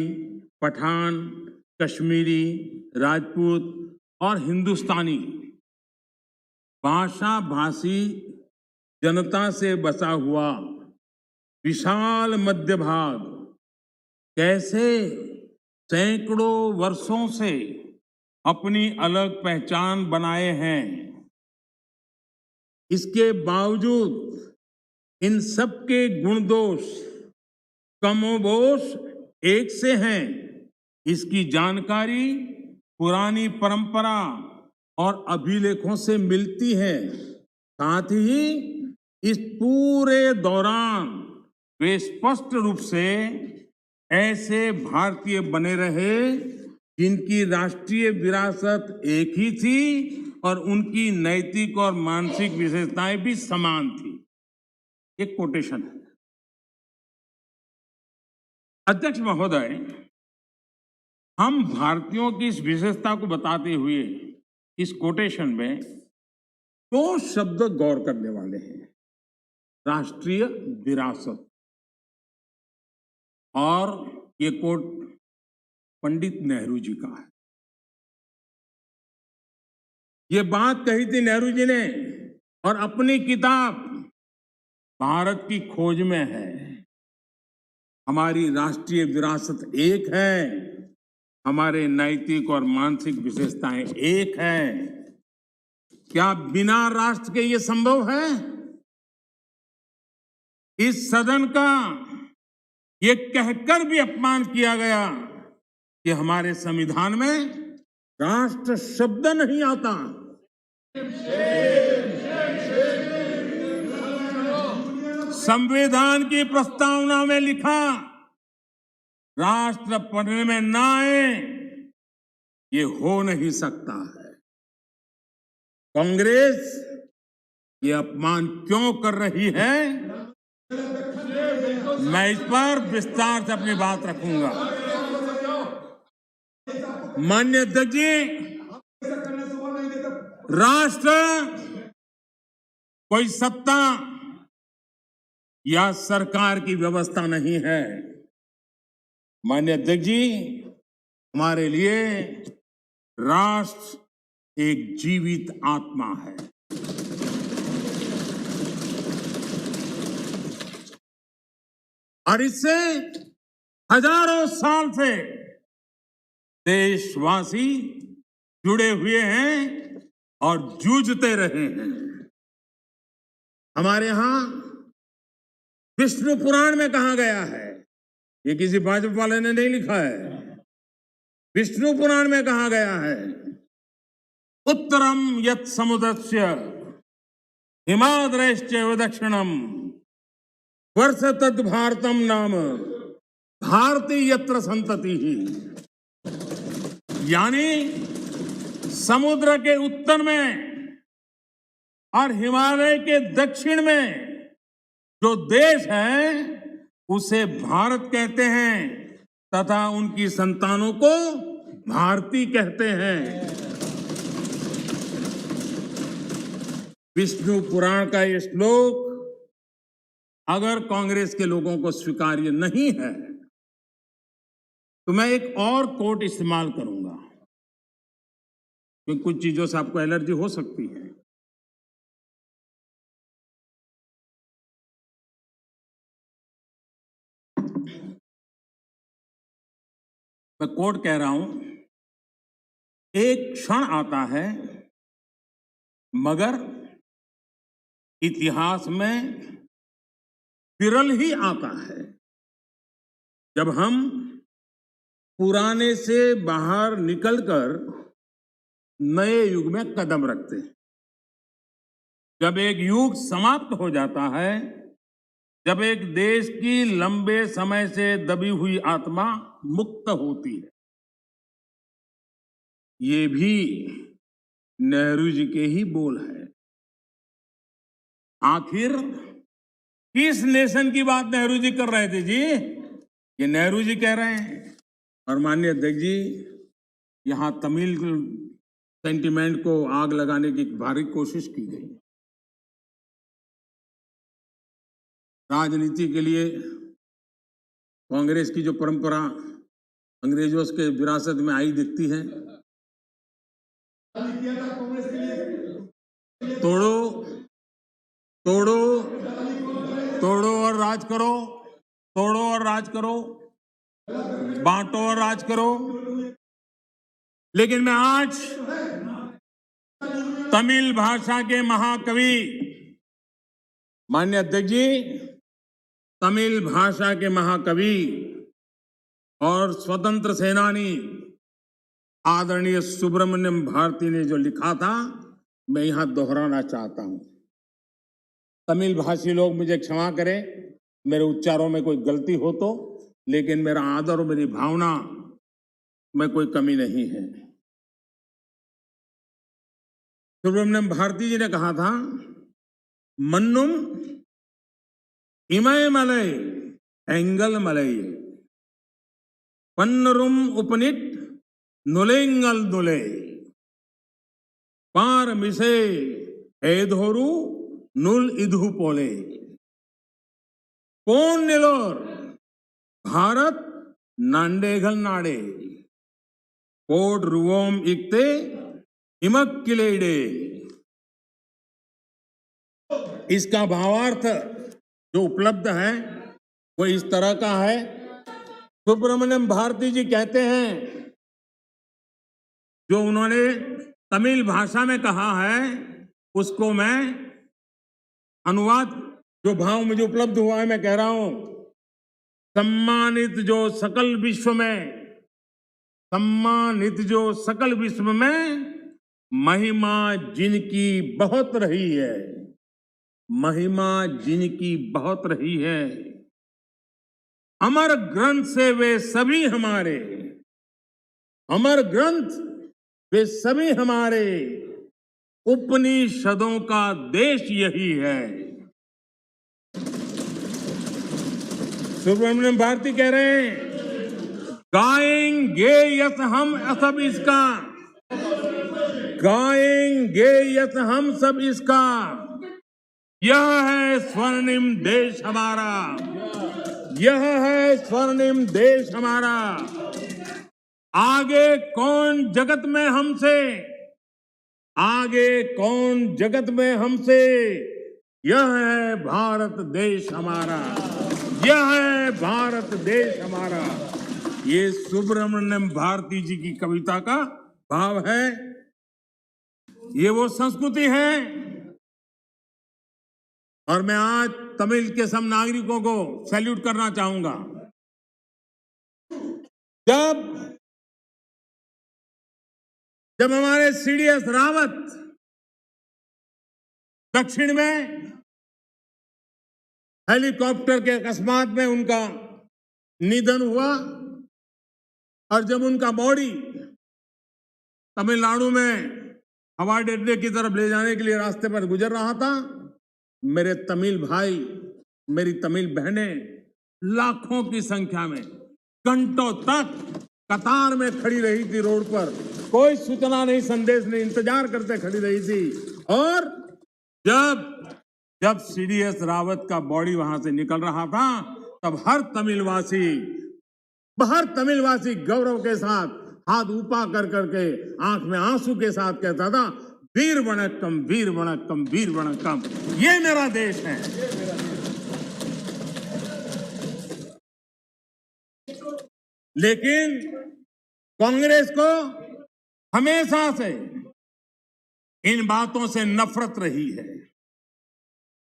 S1: पठान, कश्मीरी, राजपूत और हिंदुस्तानी भाषा भाषी जनता से बसा हुआ विशाल मध्य भाग कैसे सैकड़ों वर्षों से अपनी अलग पहचान बनाए हैं। इसके बावजूद इन सबके गुण दोष कमोबेश एक से हैं। इसकी जानकारी पुरानी परंपरा और अभिलेखों से मिलती है। साथ ही इस पूरे दौरान वे स्पष्ट रूप से ऐसे भारतीय बने रहे जिनकी राष्ट्रीय विरासत एक ही थी और उनकी नैतिक और मानसिक विशेषताएं भी समान थी। एक कोटेशन है। अध्यक्ष महोदय, हम भारतीयों की इस विशेषता को बताते हुए इस कोटेशन में दो शब्द गौर करने वाले हैं, राष्ट्रीय विरासत। और ये कोट पंडित नेहरू जी का है। ये बात कही थी नेहरू जी ने और अपनी किताब भारत की खोज में है। हमारी राष्ट्रीय विरासत एक है, हमारे नैतिक और मानसिक विशेषताएं एक है। क्या बिना राष्ट्र के ये संभव है? इस सदन का ये कहकर भी अपमान किया गया कि हमारे संविधान में राष्ट्र शब्द नहीं आता। संविधान की प्रस्तावना में लिखा राष्ट्र पढ़ने में ना आए, ये हो नहीं सकता है। कांग्रेस ये अपमान क्यों कर रही है, मैं इस पर विस्तार से अपनी बात रखूंगा। माननीय अध्यक्ष जी, राष्ट्र कोई सत्ता या सरकार की व्यवस्था नहीं है। माननीय अध्यक्ष जी, हमारे लिए राष्ट्र एक जीवित आत्मा है। और इससे हजारों साल से देशवासी जुड़े हुए हैं और जूझते रहे हैं। हमारे यहां विष्णु पुराण में कहा गया है, ये किसी भाजपा वाले ने नहीं लिखा है, विष्णु पुराण में कहा गया है, उत्तरम यत् समुद्रस्य हिमाद्रश्च दक्षिणम वर्ष तद भारतम नाम भारती यत्र संतति ही। यानी समुद्र के उत्तर में और हिमालय के दक्षिण में जो देश है उसे भारत कहते हैं तथा उनकी संतानों को भारती कहते हैं। विष्णु पुराण का ये श्लोक अगर कांग्रेस के लोगों को स्वीकार्य नहीं है तो मैं एक और कोट इस्तेमाल करूंगा, क्योंकि कुछ चीजों से आपको एलर्जी हो सकती है। मैं कोट कह रहा हूं, एक क्षण आता है मगर इतिहास में विरल ही आता है जब हम पुराने से बाहर निकलकर नए युग में कदम रखते हैं। जब एक युग समाप्त हो जाता है, जब एक देश की लंबे समय से दबी हुई आत्मा मुक्त होती है। ये भी नेहरू जी के ही बोल है। आखिर किस नेशन की बात नेहरू जी कर रहे थे जी? ये नेहरू जी कह रहे हैं। और माननीय अध्यक्ष जी, यहां तमिल सेंटिमेंट को आग लगाने की भारी कोशिश की गई। राजनीति के लिए कांग्रेस की जो परंपरा अंग्रेजों के विरासत में आई दिखती है, तोड़ो तोड़ो तोड़ो और राज करो, तोड़ो और राज करो, बांटो और राज करो। लेकिन मैं आज तमिल भाषा के महाकवि माननीय अध्यक्ष जी, तमिल भाषा के महाकवि और स्वतंत्र सेनानी आदरणीय सुब्रमण्यम भारती ने जो लिखा था, मैं यहां दोहराना चाहता हूं। तमिल भाषी लोग मुझे क्षमा करें मेरे उच्चारों में कोई गलती हो तो, लेकिन मेरा आदर और मेरी भावना में कोई कमी नहीं है। सुब्रमण्यम भारती जी ने कहा था, मन्नुम इमय मलय एंगल मलय पन्नरुम उपनिट नुलेंगल नुले पार मिसे एधोरु नुल इधु पोले पोन निलोर भारत नांडेगल नाडे पोड रुवोम इक्ते हिमक्किलेडे। इसका भावार्थ जो उपलब्ध है वो इस तरह का है। सुब्रमण्यम भारती जी कहते हैं, जो उन्होंने तमिल भाषा में कहा है उसको मैं अनुवाद, जो भाव मुझे उपलब्ध हुआ है मैं कह रहा हूं। सम्मानित जो सकल विश्व में महिमा जिनकी बहुत रही है, महिमा जिनकी बहुत रही है, अमर ग्रंथ से वे सभी हमारे, अमर ग्रंथ वे सभी हमारे, उपनिषदों का देश यही है। सुब्रमण्यम भारती कह रहे हैं, गाएंगे यस हम सब इसका, गाएंगे यस हम सब इसका, यह है स्वर्णिम देश हमारा, यह है स्वर्णिम देश हमारा। आगे कौन जगत में हमसे, आगे कौन जगत में हमसे, यह है भारत देश हमारा, यह है भारत देश हमारा। ये सुब्रमण्यम भारती जी की कविता का भाव है। ये वो संस्कृति है। और मैं आज तमिल के सब नागरिकों को सैल्यूट करना चाहूंगा। जब हमारे सीडीएस रावत दक्षिण में हेलीकॉप्टर के अकस्मात में उनका निधन हुआ और जब उनका बॉडी तमिलनाडु में हवाई अड्डे की तरफ ले जाने के लिए रास्ते पर गुजर रहा था, मेरे तमिल भाई, मेरी तमिल बहनें लाखों की संख्या में घंटों तक कतार में खड़ी रही थी रोड पर, कोई सूचना नहीं, संदेश नहीं, इंतजार करते खड़ी रही थी। और जब सीडीएस रावत का बॉडी वहां से निकल रहा था, तब हर तमिलवासी गौरव के साथ हाथ ऊपर कर करके आंख में आंसू के साथ कहता था, वीर वणक्कम, वीर वणक्कम, वीर वणक्कम, ये मेरा देश है। लेकिन कांग्रेस को हमेशा से इन बातों से नफरत रही है।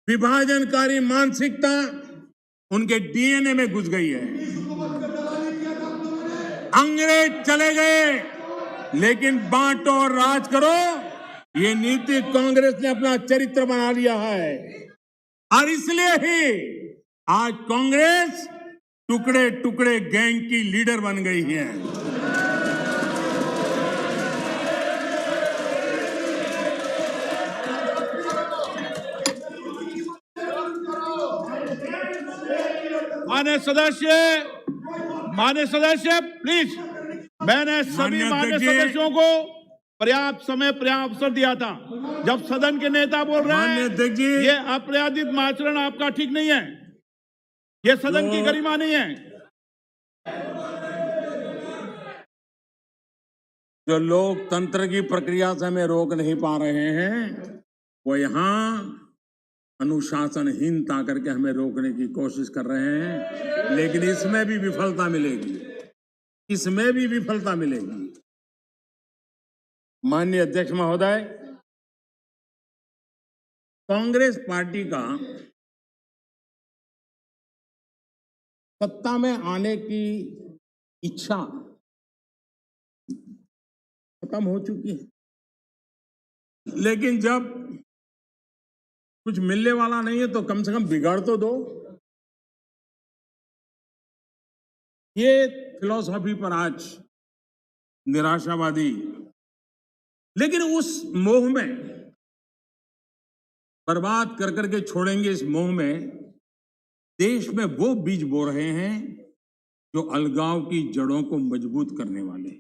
S1: विभाजनकारी मानसिकता उनके डीएनए में घुस गई है। अंग्रेज चले गए, लेकिन बांटो और राज करो, ये नीति कांग्रेस ने अपना चरित्र बना लिया है। और इसलिए ही आज कांग्रेस टुकड़े टुकड़े गैंग की लीडर बन गई है।
S2: मान्य सदस्य प्लीज, मैंने सभी मान्य सदस्यों को पर्याप्त समय पर्याप्त अवसर दिया था। जब सदन के नेता बोल रहे हैं ये अपराधित आचरण आपका ठीक नहीं है, ये सदन की गरिमा नहीं है।
S1: जो लोकतंत्र की प्रक्रिया से हमें रोक नहीं पा रहे हैं, वो यहां अनुशासनहीनता करके हमें रोकने की कोशिश कर रहे हैं। लेकिन इसमें भी विफलता मिलेगी, इसमें भी विफलता मिलेगी। माननीय अध्यक्ष महोदय, कांग्रेस पार्टी का सत्ता में आने की इच्छा खत्म हो चुकी है। लेकिन जब कुछ मिलने वाला नहीं है तो कम से कम बिगाड़ तो दो। ये फिलॉसफी पर आज निराशावादी, लेकिन उस मोह में बर्बाद कर करके छोड़ेंगे, इस मोह में देश में वो बीज बो रहे हैं जो अलगाव की जड़ों को मजबूत करने वाले।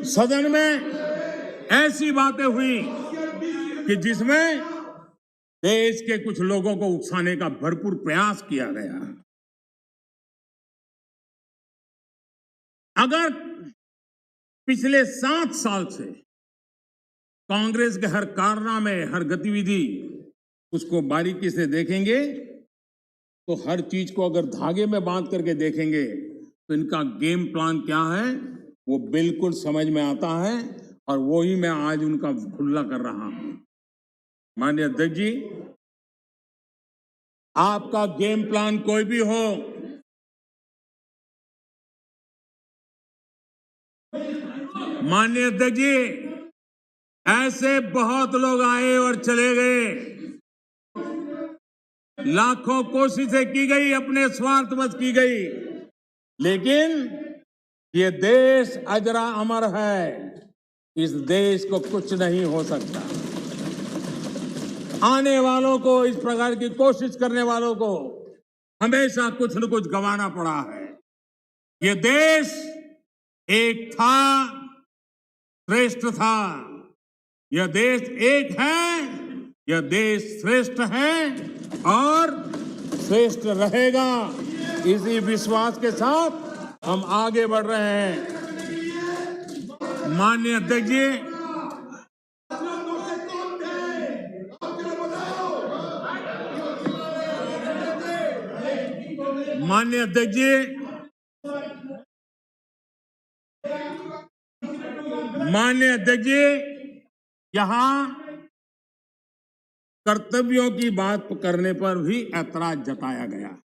S1: सदन में ऐसी बातें हुई कि जिसमें देश के कुछ लोगों को उकसाने का भरपूर प्रयास किया गया। अगर पिछले 7 साल से कांग्रेस के हर कारनामे, हर गतिविधि उसको बारीकी से देखेंगे तो हर चीज को अगर धागे में बांध करके देखेंगे तो इनका गेम प्लान क्या है वो बिल्कुल समझ में आता है, और वो ही मैं आज उनका खुला कर रहा हूं। माननीय अध्यक्ष जी, आपका गेम प्लान कोई भी हो, माननीय अध्यक्ष जी, ऐसे बहुत लोग आए और चले गए, लाखों कोशिशें की गई, अपने स्वार्थवश की गई, लेकिन ये देश अजरा अमर है। इस देश को कुछ नहीं हो सकता। आने वालों को, इस प्रकार की कोशिश करने वालों को हमेशा कुछ न कुछ गंवाना पड़ा है। ये देश एक था, श्रेष्ठ था। यह देश एक है, यह देश श्रेष्ठ है और श्रेष्ठ रहेगा। इसी विश्वास के साथ हम आगे बढ़ रहे हैं। माननीय अध्यक्ष जी, माननीय अध्यक्ष जी, माननीय अध्यक्ष जी, यहां कर्तव्यों की बात करने पर भी ऐतराज जताया गया।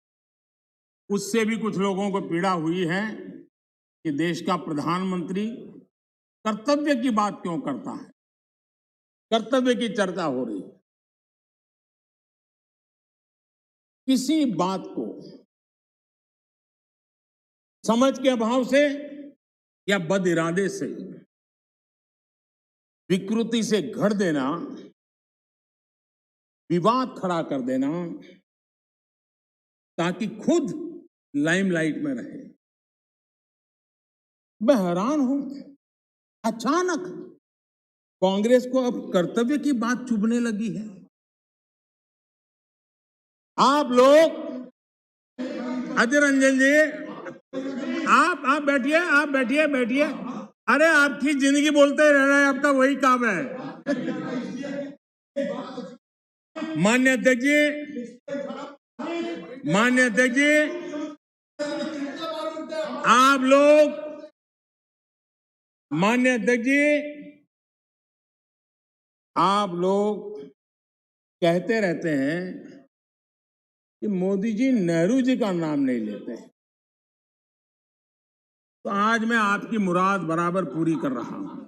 S1: उससे भी कुछ लोगों को पीड़ा हुई है कि देश का प्रधानमंत्री कर्तव्य की बात क्यों करता है, कर्तव्य की चर्चा हो रही है। किसी बात को समझ के अभाव से या बद इरादे से विकृति से घड़ देना, विवाद खड़ा कर देना ताकि खुद लाइमलाइट में रहे। मैं हैरान हूं, अचानक कांग्रेस को अब कर्तव्य की बात चुभने लगी है। आप लोग, अजय रंजन जी, आप बैठिए, आप बैठिए। अरे आपकी जिंदगी बोलते रहना है, आपका वही काम है। माननीय अध्यक्ष जी, माननीय अध्यक्ष जी, आप लोग, माननीय अध्यक्ष जी, आप लोग कहते रहते हैं कि मोदी जी नेहरू जी का नाम नहीं लेते हैं। तो आज मैं आपकी मुराद बराबर पूरी कर रहा हूं,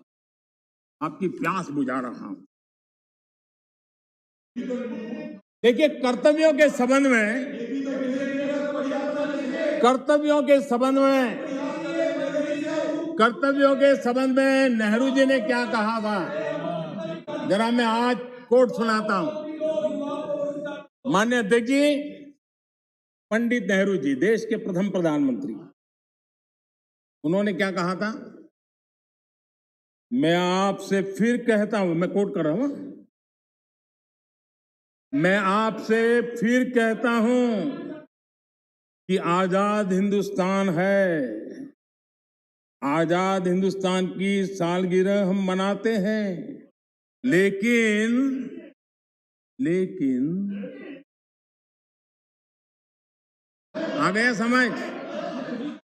S1: आपकी प्यास बुझा रहा हूं। देखिए, कर्तव्यों के संबंध में, कर्तव्यों के संबंध में नेहरू जी ने क्या कहा था, जरा मैं आज कोट सुनाता हूं। माननीय अध्यक्ष जी, पंडित नेहरू जी, देश के प्रथम प्रधानमंत्री, उन्होंने क्या कहा था? मैं आपसे फिर कहता हूं, मैं कोट कर रहा हूं, मैं आपसे फिर कहता हूं कि आजाद हिंदुस्तान है, आजाद हिंदुस्तान की सालगिरह हम मनाते हैं, लेकिन आ गया समझ?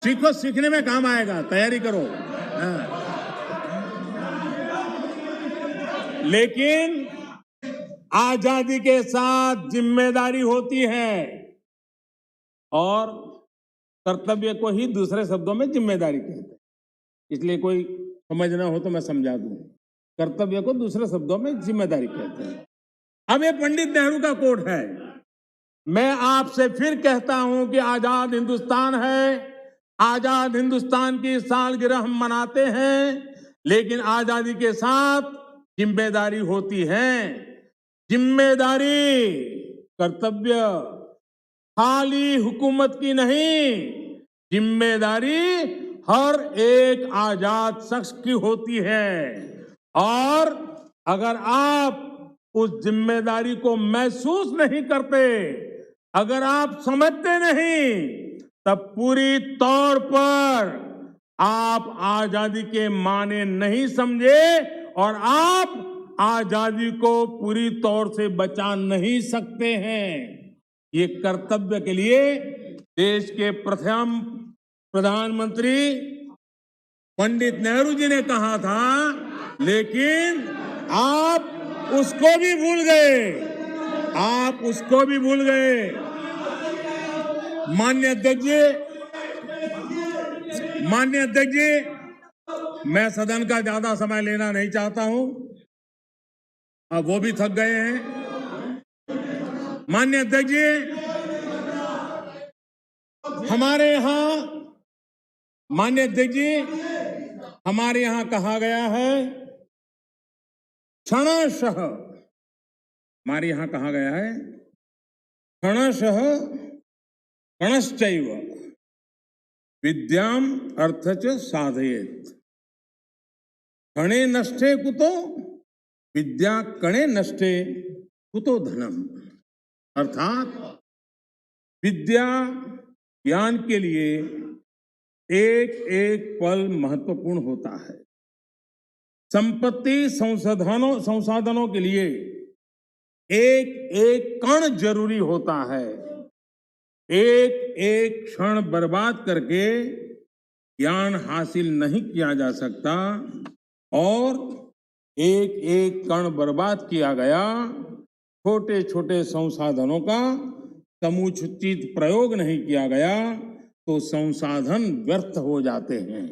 S1: सीखो, सीखने में काम आएगा, तैयारी करो। लेकिन आजादी के साथ जिम्मेदारी होती है, और कर्तव्य को ही दूसरे शब्दों में जिम्मेदारी कहते हैं। इसलिए कोई समझना हो तो मैं समझा दूं, कर्तव्य को दूसरे शब्दों में जिम्मेदारी कहते हैं। अब ये पंडित नेहरू का कोट है। मैं आपसे फिर कहता हूं कि आजाद हिंदुस्तान है, आजाद हिंदुस्तान की सालगिरह हम मनाते हैं, लेकिन आजादी के साथ जिम्मेदारी होती है। जिम्मेदारी, कर्तव्य खाली हुकूमत की नहीं, जिम्मेदारी हर एक आजाद शख्स की होती है और अगर आप उस जिम्मेदारी को महसूस नहीं करते, अगर आप समझते नहीं, तब पूरी तौर पर आप आजादी के माने नहीं समझे और आप आजादी को पूरी तौर से बचा नहीं सकते हैं। ये कर्तव्य के लिए देश के प्रथम प्रधानमंत्री पंडित नेहरू जी ने कहा था, लेकिन आप उसको भी भूल गए, आप उसको भी भूल गए। माननीय अध्यक्ष जी, मैं सदन का ज्यादा समय लेना नहीं चाहता हूं, अब वो भी थक गए हैं। माननीय अध्यक्ष जी, हमारे यहां माननीय अध्यक्ष जी, हमारे यहां कहा गया है क्षणशः, हमारे यहां कहा गया है क्षणशः क्षणश्चैव विद्याम अर्थच साधयेत्। क्षणे नष्टे कुतो विद्या, कणे नष्टे कुतो धनम। अर्थात विद्या, ज्ञान के लिए एक एक पल महत्वपूर्ण होता है। संपत्ति संसाधनों के लिए एक एक कण जरूरी होता है। एक एक क्षण बर्बाद करके ज्ञान हासिल नहीं किया जा सकता और एक एक कण बर्बाद किया गया, छोटे छोटे संसाधनों का समुचित प्रयोग नहीं किया गया तो संसाधन व्यर्थ हो जाते हैं।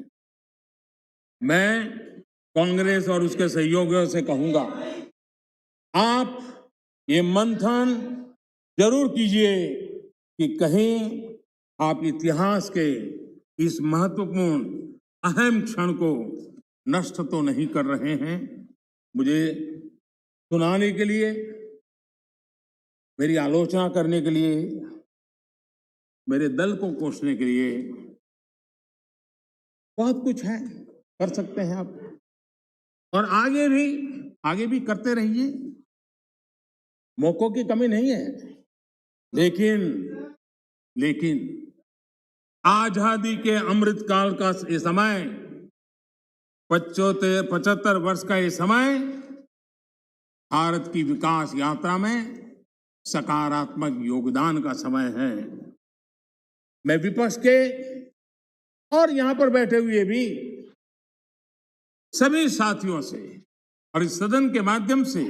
S1: मैं कांग्रेस और उसके सहयोगियों से कहूंगा, आप ये मंथन जरूर कीजिए कि कहीं आप इतिहास के इस महत्वपूर्ण अहम क्षण को नष्ट तो नहीं कर रहे हैं। मुझे सुनाने के लिए, मेरी आलोचना करने के लिए, मेरे दल को कोसने के लिए बहुत कुछ है, कर सकते हैं आप और आगे भी करते रहिए, मौकों की कमी नहीं है। लेकिन आजादी के अमृत काल का ये समय, 75 वर्ष का ये समय भारत की विकास यात्रा में सकारात्मक योगदान का समय है। मैं विपक्ष के और यहां पर बैठे हुए भी सभी साथियों से और इस सदन के माध्यम से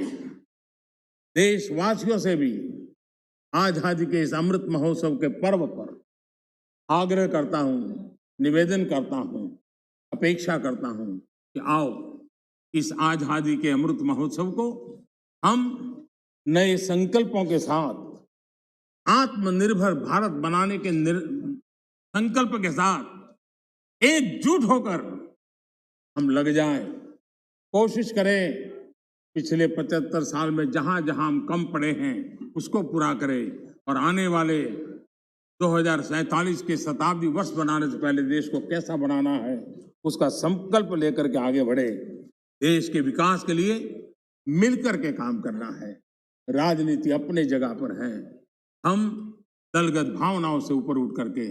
S1: देशवासियों से भी आजादी के इस अमृत महोत्सव के पर्व पर आग्रह करता हूं, निवेदन करता हूं, अपेक्षा करता हूं कि आओ इस आजादी के अमृत महोत्सव को हम नए संकल्पों के साथ, आत्मनिर्भर भारत बनाने के संकल्प के साथ एकजुट होकर हम लग जाएं, कोशिश करें पिछले 75 साल में जहां जहां हम कम पड़े हैं उसको पूरा करें और आने वाले 2047 के शताब्दी वर्ष बनाने से पहले देश को कैसा बनाना है उसका संकल्प लेकर के आगे बढ़े। देश के विकास के लिए मिलकर के काम करना है। राजनीति अपने जगह पर है, हम दलगत भावनाओं से ऊपर उठ करके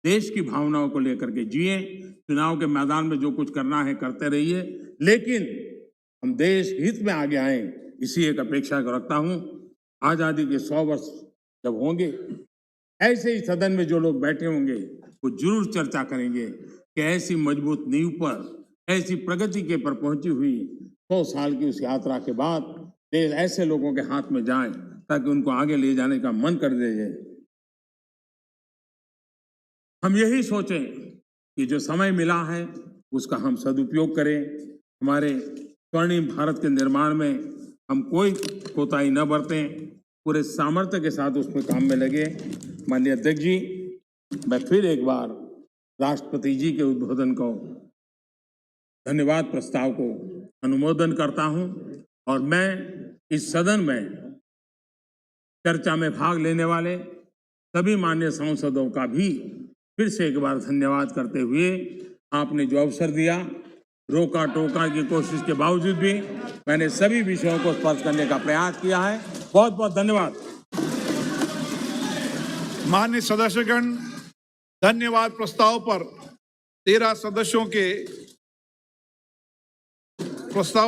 S1: देश की भावनाओं को लेकर के जिए। चुनाव के मैदान में जो कुछ करना है करते रहिए, लेकिन हम देश हित में आगे आए, इसी एक अपेक्षा को रखता हूं। आजादी के 100 वर्ष जब होंगे, ऐसे ही सदन में जो लोग बैठे होंगे वो जरूर चर्चा करेंगे कि ऐसी मजबूत नींव पर, ऐसी प्रगति के पर पहुंची हुई 100 साल की उस यात्रा के बाद देश ऐसे लोगों के हाथ में जाए ताकि उनको आगे ले जाने का मन कर दे जाए। हम यही सोचें कि जो समय मिला है उसका हम सदुपयोग करें। हमारे स्वर्णिम भारत के निर्माण में हम कोई कोताही न बरतें, पूरे सामर्थ्य के साथ उसमें काम में लगे। माननीय अध्यक्ष जी, मैं फिर एक बार राष्ट्रपति जी के उद्बोधन को, धन्यवाद प्रस्ताव को अनुमोदन करता हूं और मैं इस सदन में चर्चा में भाग लेने वाले सभी माननीय सांसदों का भी फिर से एक बार धन्यवाद करते हुए आपने जो अवसर दिया, रोका टोका की कोशिश के बावजूद भी मैंने सभी विषयों को स्पर्श करने का प्रयास किया है। बहुत बहुत धन्यवाद।
S2: माननीय सदस्यगण, धन्यवाद प्रस्ताव पर 13 सदस्यों के प्रस्ताव